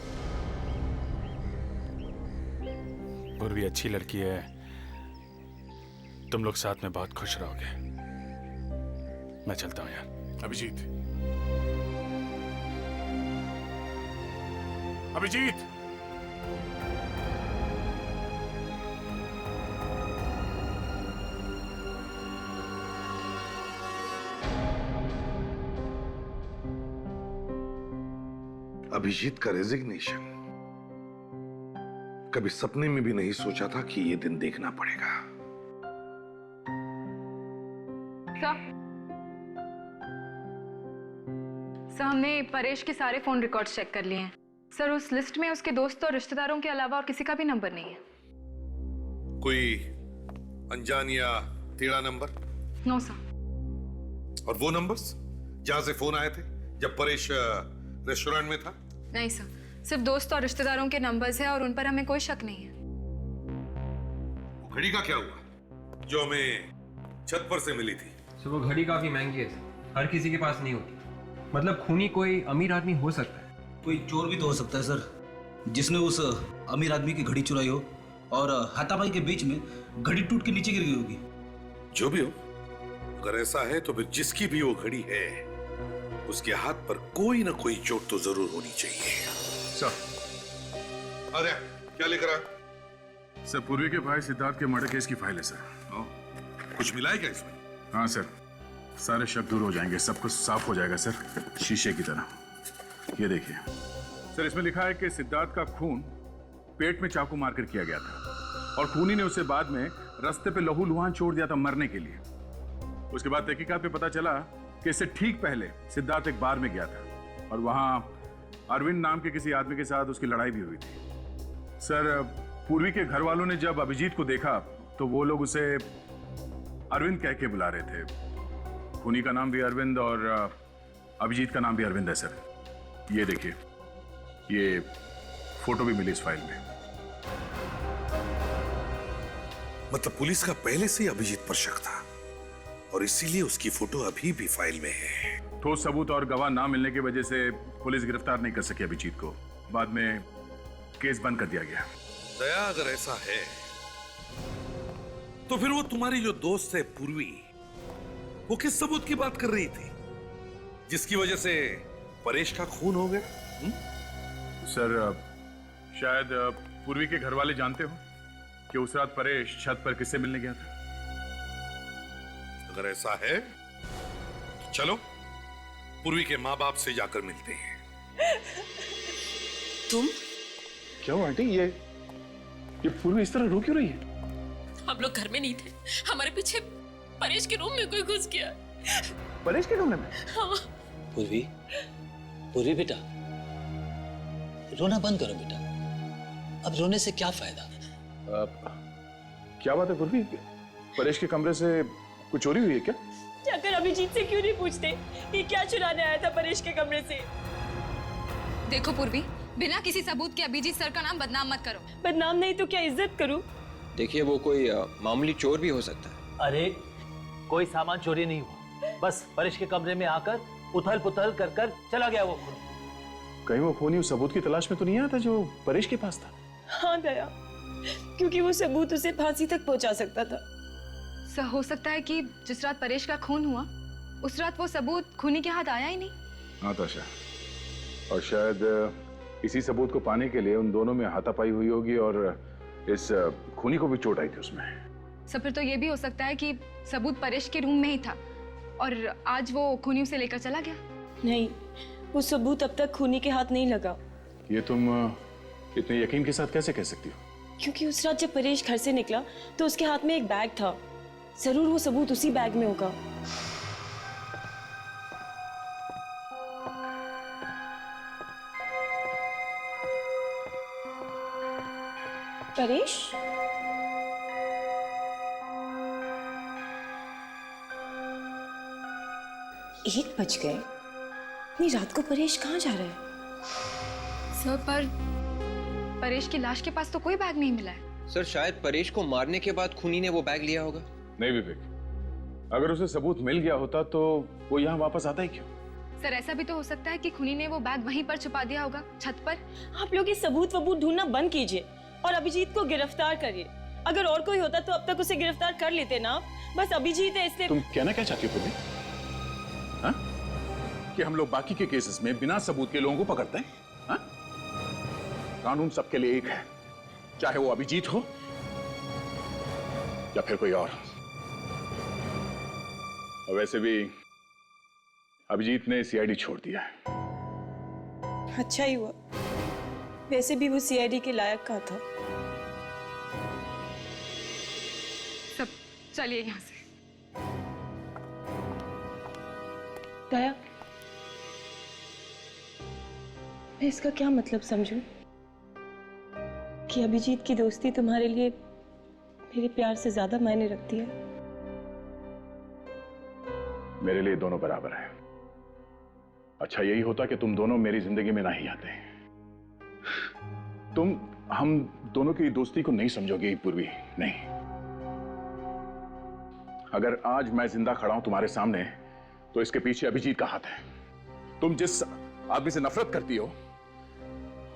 पूर्वी अच्छी लड़की है, तुम लोग साथ में बहुत खुश रहोगे। मैं चलता हूं यार। अभिजीत, अभिजीत, अभिजीत का रेजिग्नेशन कभी सपने में भी नहीं सोचा था कि ये दिन देखना पड़ेगा। सर, हमने परेश के सारे फोन रिकॉर्ड्स चेक कर लिए हैं। सर, उस लिस्ट में उसके दोस्तों और रिश्तेदारों के अलावा और किसी का भी नंबर नहीं है। कोई अनजान या टेढ़ा नंबर? No sir. और वो नंबर्स जहां से फोन आए थे जब परेश रेस्टोरेंट में था? नहीं सर, सिर्फ दोस्त और रिश्तेदारों के नंबर्स हैं और उन पर हमें कोई शक नहीं है। वो घड़ी का क्या हुआ जो हमें छत पर से मिली थी? सर, वो घड़ी काफी महंगी है, हर किसी के पास नहीं होती। मतलब खूनी कोई अमीर आदमी हो सकता है। कोई चोर भी तो हो सकता है सर, जिसने उस अमीर आदमी की घड़ी चुराई हो और हाथापाई के बीच में घड़ी टूट के नीचे गिर गई होगी। जो भी हो, अगर ऐसा है तो फिर जिसकी भी वो घड़ी है उसके हाथ पर कोई ना कोई चोट तो जरूर होनी चाहिए। सर, अरे क्या लेकर आए? सर, पूर्वी के भाई सिद्धार्थ के मर्डर केस की फाइल है सर। कुछ मिला है क्या इसमें? हाँ सर, सारे शक दूर हो जाएंगे, सब कुछ साफ हो जाएगा सर, शीशे की तरह। ये देखिए सर, इसमें लिखा है कि सिद्धार्थ का खून पेट में चाकू मारकर किया गया था और खूनी ने उसे बाद में रास्ते पे लहू लुहान छोड़ दिया था मरने के लिए। उसके बाद तहकीकात में पता चला कि इससे ठीक पहले सिद्धार्थ एक बार में गया था और वहां अरविंद नाम के किसी आदमी के साथ उसकी लड़ाई भी हुई थी। सर, पूर्वी के घर वालों ने जब अभिजीत को देखा तो वो लोग उसे अरविंद कह के बुला रहे थे। खूनी का नाम भी अरविंद और अभिजीत का नाम भी अरविंद है सर। ये देखिए, ये फोटो भी मिली इस फाइल में। मतलब पुलिस का पहले से ही अभिजीत पर शक था और इसीलिए उसकी फोटो अभी भी फाइल में है। ठोस सबूत और गवाह ना मिलने की वजह से पुलिस गिरफ्तार नहीं कर सकी अभिजीत को। बाद में केस बंद कर दिया गया। दया, अगर ऐसा है तो फिर वो तुम्हारी जो दोस्त है पूर्वी, वो किस सबूत की बात कर रही थी जिसकी वजह से परेश का खून हो गया? सर, शायद पूर्वी के घर वाले जानते हो कि उस रात परेश छत पर किससे मिलने गया था। अगर ऐसा है तो चलो पूर्वी के माँ बाप से जाकर मिलते हैं। तुम? क्या हुआ आंटी? ये पूर्वी इस तरह रो क्यों रही है? हम लोग घर में नहीं थे, हमारे पीछे परेश के रूम में कोई घुस गया। परेश के कमरे में? हाँ। पूर्वी, पूर्वी बेटा, रोना बंद करो बेटा। अब रोने से क्या फायदा? क्या बात है पूर्वी? परेश के कमरे से कुछ चोरी हुई है क्या? जाकर अभिजीत से क्यों नहीं पूछते ये क्या चुराने आया था परेश के कमरे से? देखो पूर्वी, बिना किसी सबूत के अभिजीत सर का नाम बदनाम मत करो। बदनाम नहीं तो क्या इज्जत करूं? देखिए, वो कोई मामूली चोर भी हो सकता है। अरे कोई सामान चोरी नहीं हुआ, बस परेश के कमरे में आकर उथल पुथल कर कर चला गया वो खूनी। कहीं वो खूनी उस सबूत की तलाश में तो नहीं आया था जो परेश के पास था? हाँ दया, क्योंकि वो सबूत उसे फांसी तक पहुंचा सकता था। सर हो सकता है कि जिस रात परेश का खून हुआ उस रात वो सबूत खूनी के हाथ आया ही नहीं। हाँ ताशा, और शायद इसी सबूत को पाने के लिए उन दोनों में हाथापाई हुई होगी और इस खूनी को भी चोट आई थी उसमें। सर फिर तो ये भी हो सकता है कि सबूत परेश के रूम में ही था और आज वो खूनी उसे लेकर चला गया। नहीं, वो सबूत अब तक खूनी के हाथ नहीं लगा। ये तुम इतने यकीन के साथ कैसे कह सकती हो? क्योंकि उस रात जब परेश घर से निकला तो उसके हाथ में एक बैग था। जरूर वो सबूत उसी बैग में होगा। परेश? 1 बज गए। इतनी रात को परेश कहाँ जा रहा है? सर पर परेश की लाश के पास तो कोई बैग नहीं मिला है। सर शायद परेश को मारने के बाद खूनी ने वो बैग लिया होगा। नहीं विवेक, अगर उसे सबूत मिल गया होता तो वो यहाँ वापस आता ही क्यों? सर ऐसा भी तो हो सकता है कि खूनी ने वो बैग वहीं पर छुपा दिया होगा, छत पर। आप लोग ये सबूत वबूत ढूंढना बंद कीजिए और अभिजीत को गिरफ्तार करिए। अगर और कोई होता तो अब तक उसे गिरफ्तार कर लेते ना। बस अभिजीत है इसलिए। तुम कहना क्या चाहती हो पूर्वी? हाँ? कि हम लोग बाकी के केसेस में बिना सबूत के लोगों को पकड़ते हैं? हाँ? कानून सबके लिए एक है, चाहे वो अभिजीत हो या फिर कोई और। वैसे भी अभिजीत ने सीआईडी छोड़ दिया है। अच्छा ही हुआ, वैसे भी वो सीआईडी के लायक का था। सब चलिए यहाँ से। दया, मैं इसका क्या मतलब समझूं? कि अभिजीत की दोस्ती तुम्हारे लिए मेरे प्यार से ज्यादा मायने रखती है? मेरे लिए दोनों बराबर हैं। अच्छा यही होता कि तुम दोनों मेरी जिंदगी में ना ही आते। तुम हम दोनों की दोस्ती को नहीं समझोगे पूर्वी, नहीं। अगर आज मैं जिंदा खड़ा हूं तुम्हारे सामने तो इसके पीछे अभिजीत का हाथ है। तुम जिस आदमी से नफरत करती हो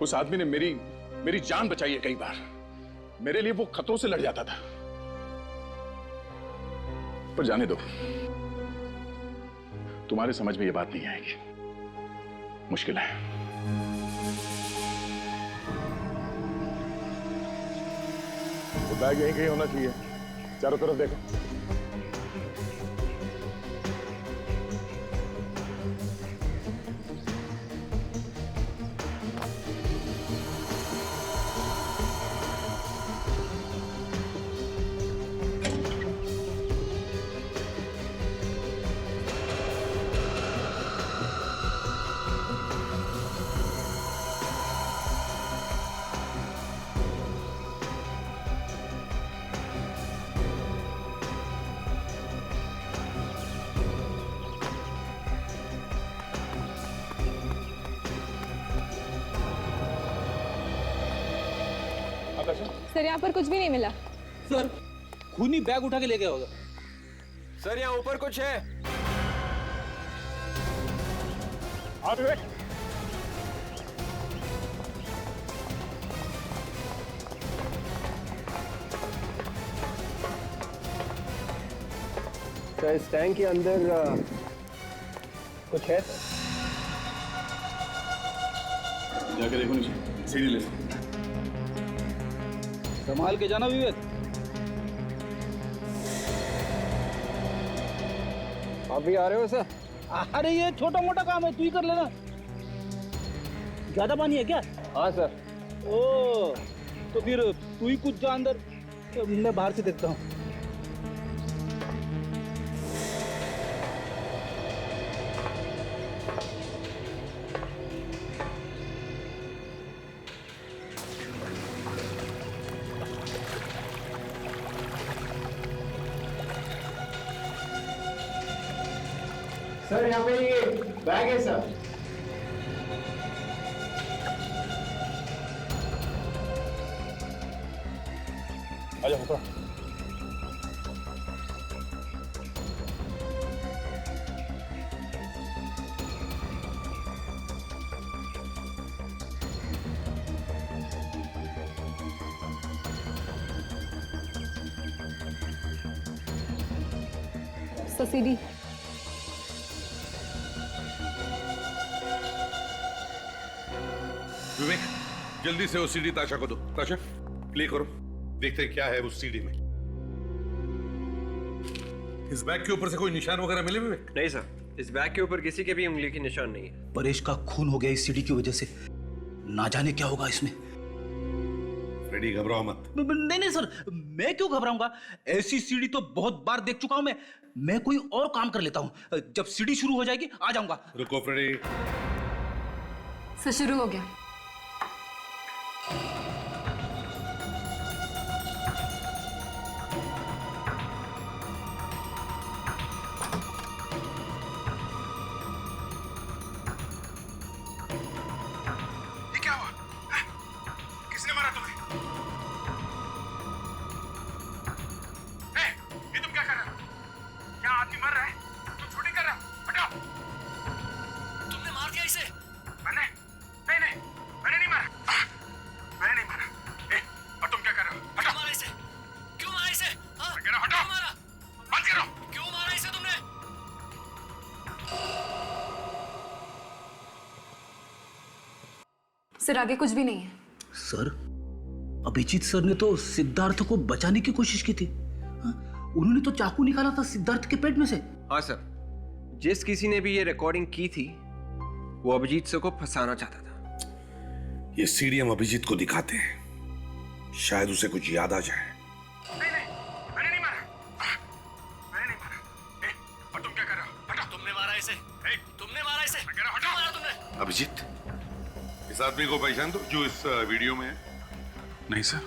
उस आदमी ने मेरी जान बचाई है कई बार। मेरे लिए वो खतरों से लड़ जाता था। पर जाने दो, तुम्हारे समझ में ये बात नहीं आएगी, मुश्किल है। वो बैग यहीं कहीं होना चाहिए, चारों तरफ देखो। सर यहाँ पर कुछ भी नहीं मिला। सर खूनी बैग उठा के ले गया होगा। सर यहाँ ऊपर कुछ है। सर इस टैंक के अंदर कुछ है। जाके देखो नीचे, सीढ़ी ले। संभाल के जाना विवेक। आप भी आ रहे हो सर? अरे ये छोटा मोटा काम है, तू ही कर लेना। ज्यादा पानी है क्या? हाँ सर। ओ तो फिर तू ही कुछ जा अंदर, तो मैं बाहर से देखता हूँ। यहाँ पे ये बैग है सर। आजा मुका। सीडी। विवेक, जल्दी से वो सीडी ताशा को दो। ताशा, प्ले करो, देखते हैं क्या है उस सीडी में। इस बैग के ऊपर से कोई निशान वगैरह मिले विवेक? नहीं सर, इस बैग के ऊपर किसी के भी उंगली की निशान नहीं है। परेश का खून हो गया इस सीडी की वजह से, ना जाने क्या होगा इसमें। फ्रेडी घबराओ मत। नहीं नहीं सर, मैं क्यों घबराऊंगा? ऐसी सीडी तो बहुत बार देख चुका हूं मैं कोई और काम कर लेता हूं। जब सीडी शुरू हो जाएगी आ जाऊंगा। रुको फ्रेडी। सर शुरू हो गया। ये क्या हुआ? किसने मारा तुम्हें? ये तुम क्या कर रहे हो? क्या आदमी मर रहा है? तुम शूटिंग कर रहे हो? हटाओ! तुमने मार दिया इसे? मैंने? नहीं, मैंने नहीं मारा। मैंने नहीं मारा। और तुम क्या कर रहे हो? हटाओ! क्यों मारा इसे? क्यों मारा इसे? हाँ? मैं कह रहा हूं, हटाओ! क्यों मारा? बंद करो! क्यों मारा इसे तुमने? सर आगे कुछ भी नहीं है। सर, अभिजीत सर ने तो सिद्धार्थ को बचाने की कोशिश की थी। उन्होंने तो चाकू निकाला था सिद्धार्थ के पेट में से। हाँ सर, जिस किसी ने भी ये रिकॉर्डिंग की थी वो अभिजीत सर को फंसाना चाहता था। ये सीडी हम अभिजीत को दिखाते हैं, शायद उसे कुछ याद आ जाए। मैंने नहीं मारा। मैंने नहीं मारा। और तुम क्या कर रहे हो? हटाओ! तुमने मारा इसे? तुमने मारा इसे? मैं कह रहा हूं, हटाओ! मारा तुमने? अभिजीत, इस आदमी को पहचान दो जो इस वीडियो में है। नहीं सर,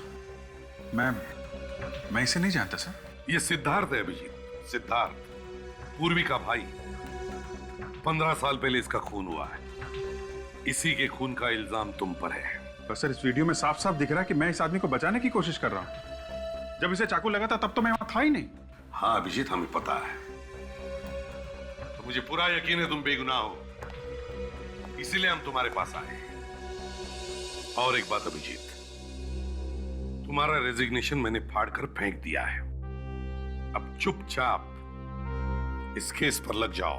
मैं इसे नहीं जानता सर। ये सिद्धार्थ है अभिजीत, सिद्धार्थ, पूर्वी का भाई। 15 साल पहले इसका खून हुआ है। इसी के खून का इल्जाम तुम पर है। पर सर, इस वीडियो में साफ साफ दिख रहा है कि मैं इस आदमी को बचाने की कोशिश कर रहा हूं। जब इसे चाकू लगा था तब तो मैं वहां था ही नहीं। हाँ अभिजीत, हमें पता है। तो मुझे पूरा यकीन है तुम बेगुनाह हो, इसीलिए हम तुम्हारे पास आए। और एक बात अभिजीत, तुम्हारा रेजिग्नेशन मैंने फाड़कर फेंक दिया है। अब चुपचाप इस केस पर लग जाओ,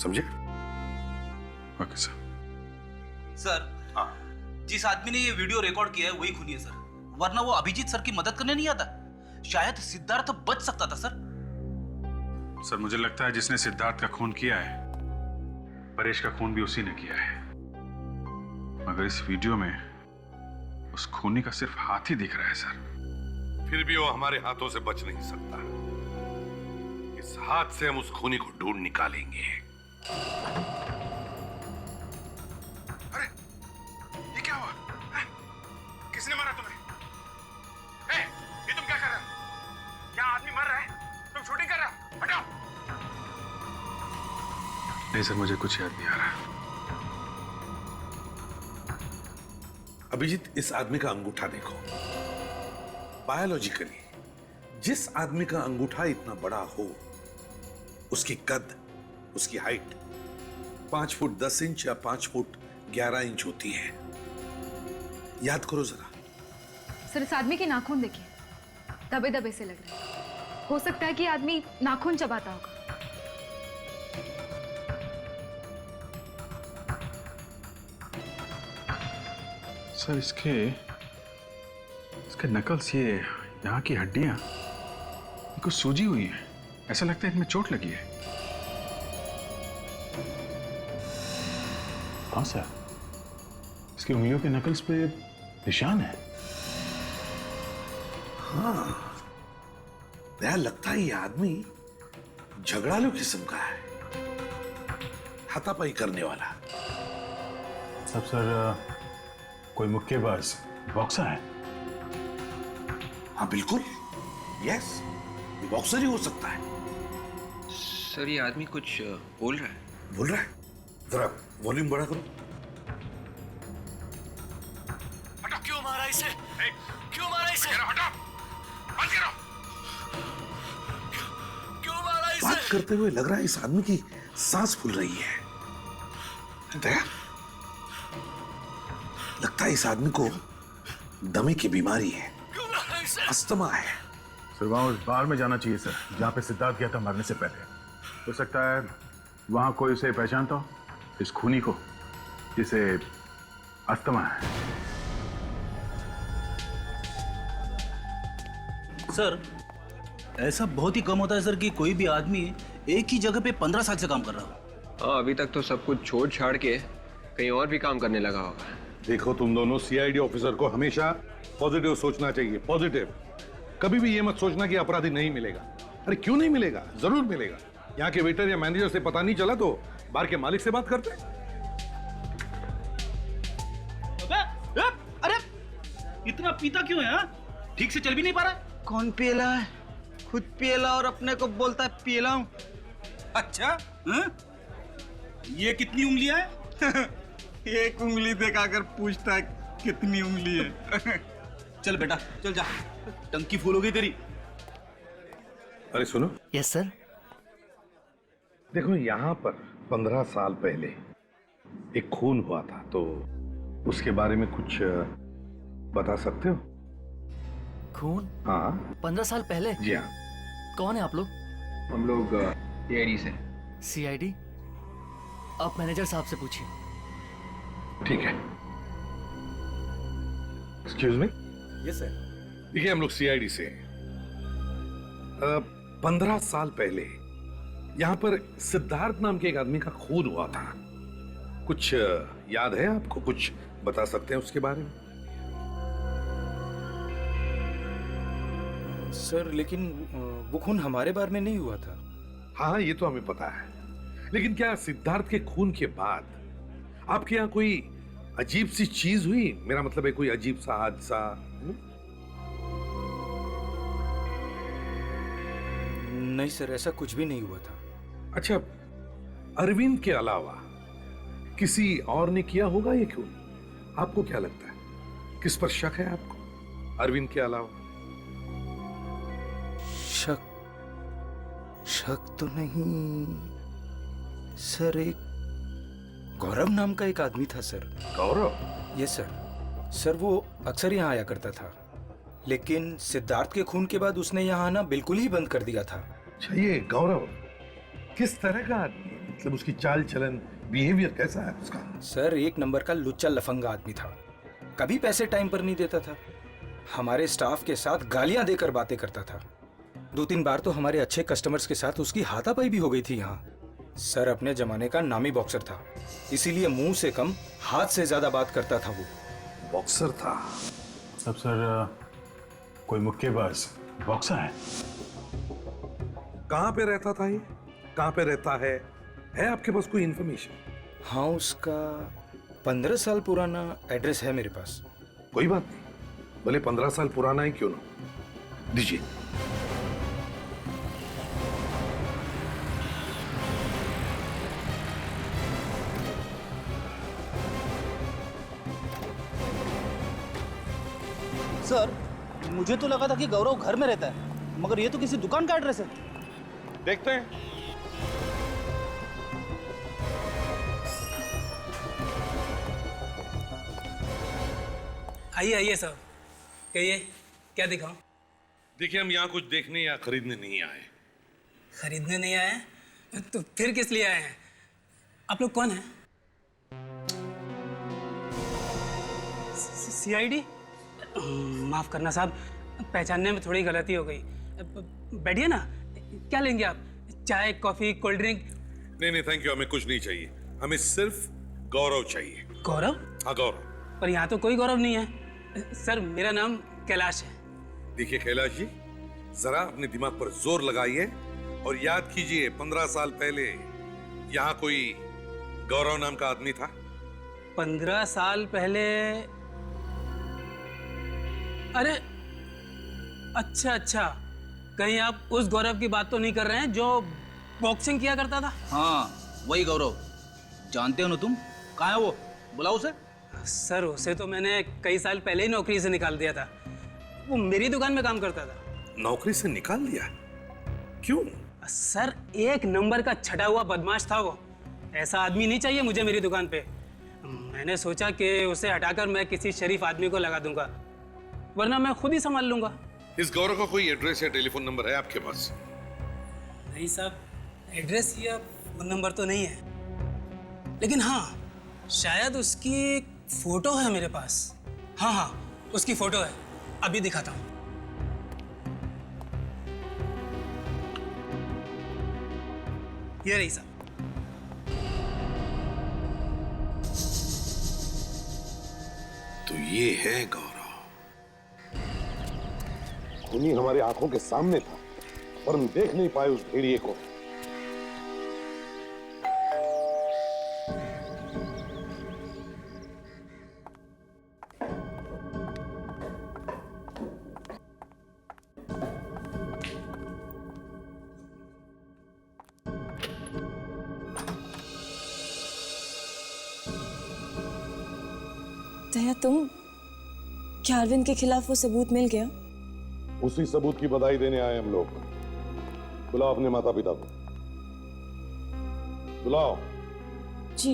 समझे? Okay sir. सर, जिस आदमी ने ये वीडियो रिकॉर्ड किया है वही खूनी है सर, वरना वो अभिजीत सर की मदद करने नहीं आता। शायद सिद्धार्थ बच सकता था सर। सर, मुझे लगता है जिसने सिद्धार्थ का खून किया है, परेश का खून भी उसी ने किया है। मगर इस वीडियो में उस खूनी का सिर्फ हाथ ही दिख रहा है सर। फिर भी वो हमारे हाथों से बच नहीं सकता। इस हाथ से हम उस खूनी को ढूंढ निकालेंगे। अरे, ये क्या हुआ? किसने मारा तुम्हें? ये तुम क्या कर रहे हो? क्या आदमी मर रहा है? तुम शूटिंग कर रहे हो? हटाओ! नहीं सर, मुझे कुछ याद नहीं आ रहा। अभिजीत, इस आदमी का अंगूठा देखो। बायोलॉजिकली जिस आदमी का अंगूठा इतना बड़ा हो, उसकी कद, उसकी हाइट 5 फुट 10 इंच या 5 फुट 11 इंच होती है। याद करो जरा। सर इस आदमी के नाखून देखिए, दबे दबे से लग रहे हैं। हो सकता है कि आदमी नाखून चबाता होगा। सर, इसके नकल्स, ये यहाँ की हड्डियां कुछ सूजी हुई है। ऐसा लगता है इनमें चोट लगी है। हाँ सर, इसकी उंगलियों के नकल्स पे निशान है। हाँ, यार लगता है ये आदमी झगड़ालू किस्म का है, हाथापाई करने वाला। सब सर, कोई मुक्केबाज, बॉक्सर है? हाँ बिल्कुल, यस, ये बॉक्सर ही हो सकता है। सर, ये आदमी कुछ बोल रहा है। बोल रहा है? जरा वॉल्यूम बड़ा करो। हटो, क्यों मारा इसे? क्यों मारा इसे? हटो, बंद करो। क्यों मारा इसे? बात करते हुए लग रहा है इस आदमी की सांस फूल रही है। दया, लगता है इस आदमी को दमे की बीमारी है, अस्थमा है। सर वहां उस बार में जाना चाहिए सर, जहां पे सिद्धार्थ गया था मरने से पहले। हो सकता है वहां कोई उसे पहचानता हो, इस खूनी को जिसे अस्थमा है। सर ऐसा बहुत ही कम होता है सर कि कोई भी आदमी एक ही जगह पे 15 साल से काम कर रहा हो। हाँ, अभी तक तो सब कुछ छोड़ छाड़ के कहीं और भी काम करने लगा होगा। देखो तुम दोनों, सीआईडी ऑफिसर को हमेशा पॉजिटिव सोचना चाहिए, पॉजिटिव। कभी भी ये मत सोचना कि अपराधी नहीं मिलेगा। अरे क्यों नहीं मिलेगा, जरूर मिलेगा। यहाँ के वेटर या मैनेजर से पता नहीं चला तो बार के मालिक से बात करते। अरे इतना पीता क्यों है? ठीक से चल भी नहीं पा रहा। कौन पियला है? खुद पियला और अपने को बोलता है पियला हूं। अच्छा ये कितनी उंगलियां हैं? एक उंगली दिखाकर पूछता है कितनी उंगली है। चल बेटा चल जा, टंकी फूल हो गई तेरी। अरे सुनो। Yes sir. देखो यहाँ पर 15 साल पहले एक खून हुआ था, तो उसके बारे में कुछ बता सकते हो? खून? हाँ 15 साल पहले? जी हाँ। कौन है आप लोग? हम लोग सीआईडी से। सीआईडी? आप मैनेजर साहब से पूछिए। ठीक है। Excuse me. Yes sir. देखिए हम लोग सीआईडी से 15 साल पहले यहाँ पर सिद्धार्थ नाम के एक आदमी का खून हुआ था। कुछ याद है आपको? कुछ बता सकते हैं उसके बारे में? सर लेकिन वो खून हमारे बारे में नहीं हुआ था। हाँ ये तो हमें पता है, लेकिन क्या सिद्धार्थ के खून के बाद आपके यहाँ कोई अजीब सी चीज हुई? मेरा मतलब है कोई अजीब सा हादसा? नहीं सर, ऐसा कुछ भी नहीं हुआ था। अच्छा, अरविंद के अलावा किसी और ने किया होगा ये खून? आपको क्या लगता है, किस पर शक है आपको अरविंद के अलावा? शक तो नहीं सर। एक गौरव नाम का एक आदमी था sir. Gaurav? Yes sir. Sir वो अक्सर यहाँ आया करता था, लेकिन सिद्धार्थ के खून के बाद उसने यहाँ आना बिल्कुल ही बंद कर दिया था। अच्छा, ये गौरव किस तरह का आदमी है? मतलब उसकी चाल चलन, बिहेवियर कैसा है उसका? सर एक नंबर का लुच्चा लफंगा आदमी था। कभी पैसे टाइम पर नहीं देता था, हमारे स्टाफ के साथ गालियां देकर बातें करता था। 2-3 बार तो हमारे अच्छे कस्टमर्स के साथ उसकी हाथापाई भी हो गई थी यहाँ। सर अपने जमाने का नामी बॉक्सर था, इसीलिए मुंह से कम हाथ से ज्यादा बात करता था। वो बॉक्सर था? सब सर कोई मुक्केबाज बॉक्सर है? कहाँ पे रहता था ये? कहाँ पे रहता है आपके पास कोई इंफॉर्मेशन? हाँ, उसका 15 साल पुराना एड्रेस है मेरे पास। कोई बात नहीं, भले 15 साल पुराना ही क्यों ना, दीजिए। सर मुझे तो लगा था कि गौरव घर में रहता है, मगर ये तो किसी दुकान का एड्रेस है। देखते हैं। आइए आइए साहब, कहिए क्या दिखाऊं? देखिए हम यहाँ कुछ देखने या खरीदने नहीं आए। खरीदने नहीं आए? तो फिर किस लिए आए हैं? आप लोग कौन हैं? सीआईडी? माफ करना साहब, पहचानने में थोड़ी गलती हो गई। बैठिए ना, क्या लेंगे आप? चाय, कॉफी, कोल्ड ड्रिंक? नहीं थैंक यू, हमें कुछ नहीं चाहिए, हमें सिर्फ गौरव चाहिए। गौरव? हाँ गौरव। पर यहाँ तो कोई गौरव नहीं है सर, मेरा नाम कैलाश है। देखिए कैलाश जी, जरा अपने दिमाग पर जोर लगाइए और याद कीजिए 15 साल पहले यहाँ कोई गौरव नाम का आदमी था। 15 साल पहले? अरे अच्छा, कहीं आप उस गौरव की बात तो नहीं कर रहे हैं जो बॉक्सिंग किया करता था? हाँ वही गौरव। जानते हो ना तुम? कहाँ है वो? बुलाओ उसे। सर उसे तो मैंने कई साल पहले ही नौकरी से निकाल दिया था। वो मेरी दुकान में काम करता था। नौकरी से निकाल दिया? क्यों? सर एक नंबर का छटा हुआ बदमाश था वो। ऐसा आदमी नहीं चाहिए मुझे मेरी दुकान पे। मैंने सोचा कि उसे हटाकर मैं किसी शरीफ आदमी को लगा दूंगा, वरना मैं खुद ही संभाल लूंगा। इस गौरव का कोई एड्रेस या टेलीफोन नंबर है आपके पास? नहीं साहब, एड्रेस या फोन नंबर तो नहीं है, लेकिन हाँ शायद उसकी एक फोटो है मेरे पास। हाँ, उसकी फोटो है, अभी दिखाता हूँ। ये रही साहब। तो ये है गौरव। खूनी हमारी आंखों के सामने था, पर हम देख नहीं पाए उस भेड़िए को। दया, तुम क्या अरविंद के खिलाफ वो सबूत मिल गया? उसी सबूत की बधाई देने आए हम लोग। बुलाओ अपने माता पिता को, बुलाओ। जी।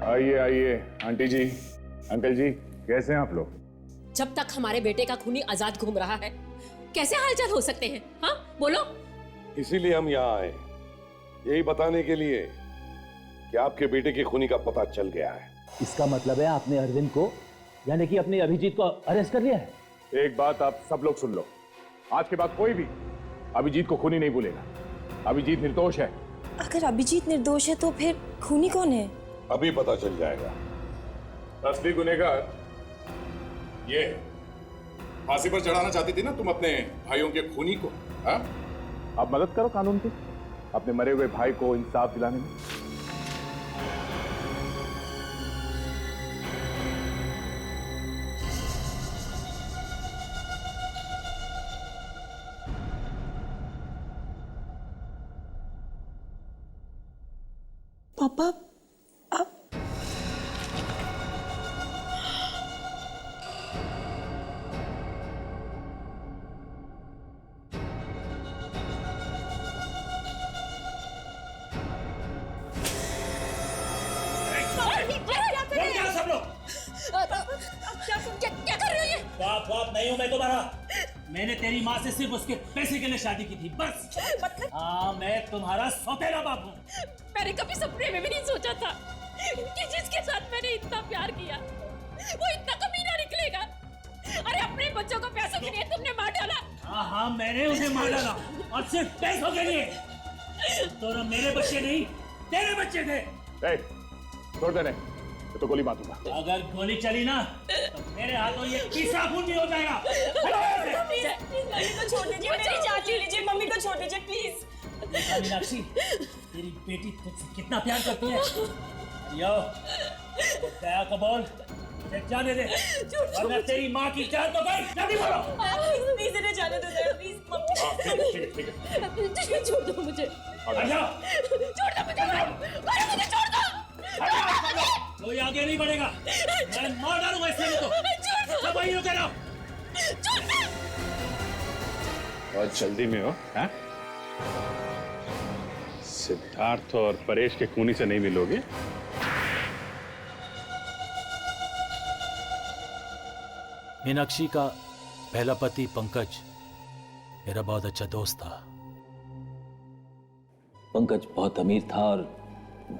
आइए आइए आंटी जी, अंकल जी, कैसे हैं आप लोग? जब तक हमारे बेटे का खूनी आजाद घूम रहा है, कैसे हालचाल हो सकते हैं? हाँ बोलो। इसीलिए हम यहाँ आए, यही बताने के लिए कि आपके बेटे के खूनी का पता चल गया है। इसका मतलब है आपने अरविंद को, यानी कि अपने अभिजीत को अरेस्ट कर लिया है? एक बात आप सब लोग सुन लो, आज के बाद कोई भी अभिजीत को खूनी नहीं भूलेगा। अभिजीत निर्दोष है। अगर अभिजीत निर्दोष है तो फिर खूनी कौन है? अभी पता चल जाएगा। असली गुनहगार ये है। फांसी पर चढ़ाना चाहती थी ना तुम अपने भाइयों के खूनी को, हाँ? आप मदद करो कानून की, अपने मरे हुए भाई को इंसाफ दिलाने में। पापा, आप सब लोग क्या कर रहे हो ये? बाप नहीं हूं मैं तुम्हारा। मैंने तेरी माँ से सिर्फ उसके पैसे के लिए शादी की थी, बस। मतलब? हाँ, मैं तुम्हारा सौतेला बाप हूँ। मैंने कभी सपने में भी नहीं सोचा था कि जिसके साथ मैंने इतना प्यार किया वो इतना कमीना निकलेगा। अरे अपने बच्चों को पैसों के लिए तुमने मार डाला। हाँ, मैंने उन्हें मार डाला, और सिर्फ पैसों के लिए। तो ना मेरे बच्चे नहीं, तेरे बच्चे थे। छोड़ देने, तो गोली मार दूंगा। अगर गोली चली ना तो मेरे हाथों ये तीसरा खून भी हो जाएगा। मम्मी को छोड़ दीजिए, मेरी चाची लीजिए, मम्मी को छोड़ दीजिए प्लीज। मीनाक्षी, तेरी बेटी तुझसे कितना प्यार करती है। यो, दया को बोल, मुझे जाने दे, वरना तेरी माँ की जान तो गई। जल्दी बोलो। प्लीज इन्हें जाने दो दया, प्लीज। ठीक है, छोड़ दो मुझे। छोड़ दो मुझे, छोड़ दो। कोई आगे नहीं बढ़ेगा, मैं मार डालूंगा इसलिए तो। सब वहीं रुके रहो। बहुत जल्दी में हो, हाँ? सिद्धार्थ और परेश के खूनी से नहीं मिलोगे? मीनाक्षी का पहला पति पंकज मेरा बहुत अच्छा दोस्त था। पंकज बहुत अमीर था और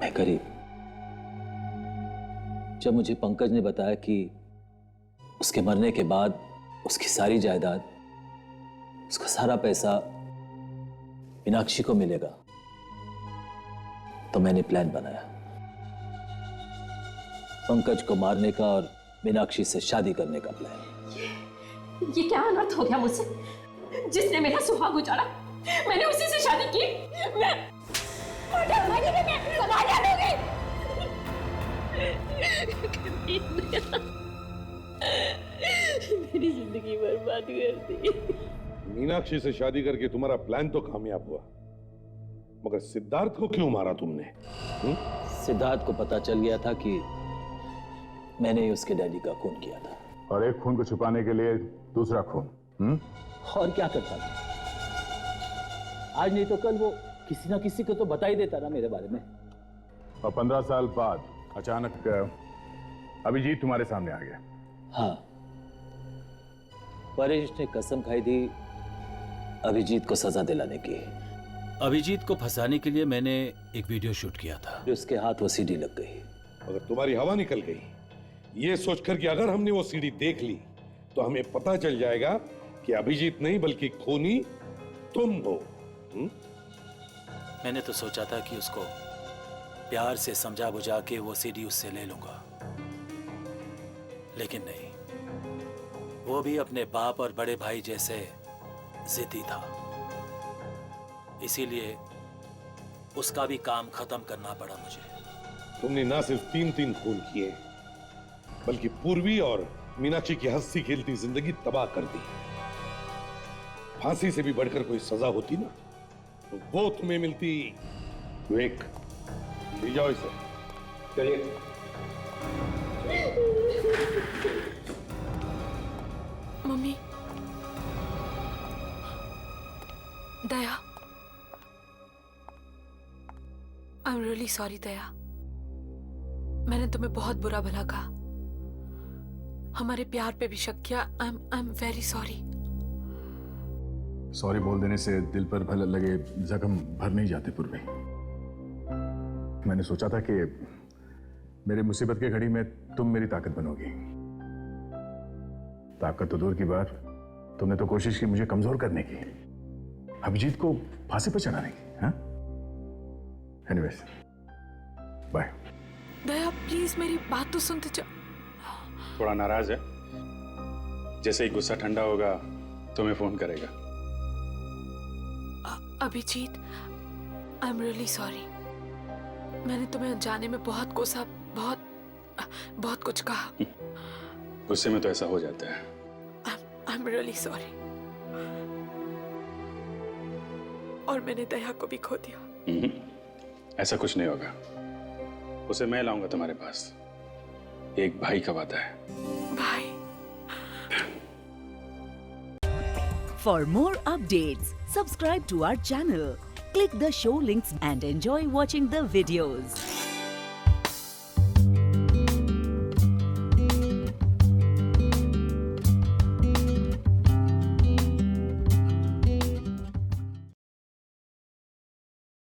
मैं गरीब। जब मुझे पंकज ने बताया कि उसके मरने के बाद उसकी सारी जायदाद, उसका सारा पैसा मीनाक्षी को मिलेगा, तो मैंने प्लान बनाया पंकज को मारने का और मीनाक्षी से शादी करने का प्लान। ये क्या अनर्थ हो गया मुझसे? जिसने मेरा सुहाग उजाड़ा, मैंने उसी से शादी की। मैं मेरी जिंदगी बर्बाद कर दी। मीनाक्षी से शादी करके तुम्हारा प्लान तो कामयाब हुआ, मगर सिद्धार्थ को क्यों मारा तुमने? सिद्धार्थ को पता चल गया था कि मैंने ही उसके डैडी का खून किया था। और एक खून को छुपाने के लिए दूसरा खून। और क्या करता था? आज नहीं तो कल वो किसी ना किसी को तो बता ही देता ना मेरे बारे में। और 15 साल बाद अचानक अभिजीत तुम्हारे सामने आ गया। हाँ, परेश ने कसम खाई थी अभिजीत को सजा दिलाने की। अभिजीत को फंसाने के लिए मैंने एक वीडियो शूट किया था। उसके हाथ वो सीडी लग गई। अगर तुम्हारी हवा निकल गई ये सोचकर कि अगर हमने वो सीडी देख ली तो हमें पता चल जाएगा कि अभिजीत नहीं बल्कि खूनी तुम हो। मैंने तो सोचा था कि उसको प्यार से समझा बुझा के वो सीडी उससे ले लूंगा, लेकिन नहीं, वो भी अपने बाप और बड़े भाई जैसे जिद्दी था। इसीलिए उसका भी काम खत्म करना पड़ा मुझे। तुमने ना सिर्फ 3 खून किए बल्कि पूर्वी और मीनाक्षी की हंसी खेलती जिंदगी तबाह कर दी। फांसी से भी बढ़कर कोई सजा होती ना तो वो तुम्हें मिलती। विवेक, ले जाओ इसे। चलिए। Mummy, Daya, I am really sorry Daya. मैंने तुम्हें बहुत बुरा भला कहा, हमारे प्यार पे भी शक किया। I am very sorry. Sorry बोल देने से दिल पर भले लगे जख्म भर नहीं जाते पूर्वी। मैंने सोचा था कि मेरी मुसीबत की घड़ी में तुम मेरी ताकत बनोगी। ताकत तो दूर की बात, तुमने तो कोशिश की मुझे कमजोर करने की, अभिजीत को फांसी पर चढ़ाने की। हाँ, एनीवेज, बाय। दया प्लीज मेरी बात तो सुनते जा। थोड़ा नाराज है, जैसे ही गुस्सा ठंडा होगा तुम्हें फोन करेगा। Abhijeet, I am really sorry. मैंने तुम्हें जाने में बहुत कोसा, बहुत कुछ कहा। गुस्से में तो ऐसा हो जाता है। आई एम रियली सॉरी। और मैंने दया को भी खो दिया। ऐसा कुछ नहीं होगा, उसे मैं लाऊंगा तुम्हारे पास। एक भाई का वादा है। भाई। For more updates, subscribe to our channel, click the show links and enjoy watching the videos.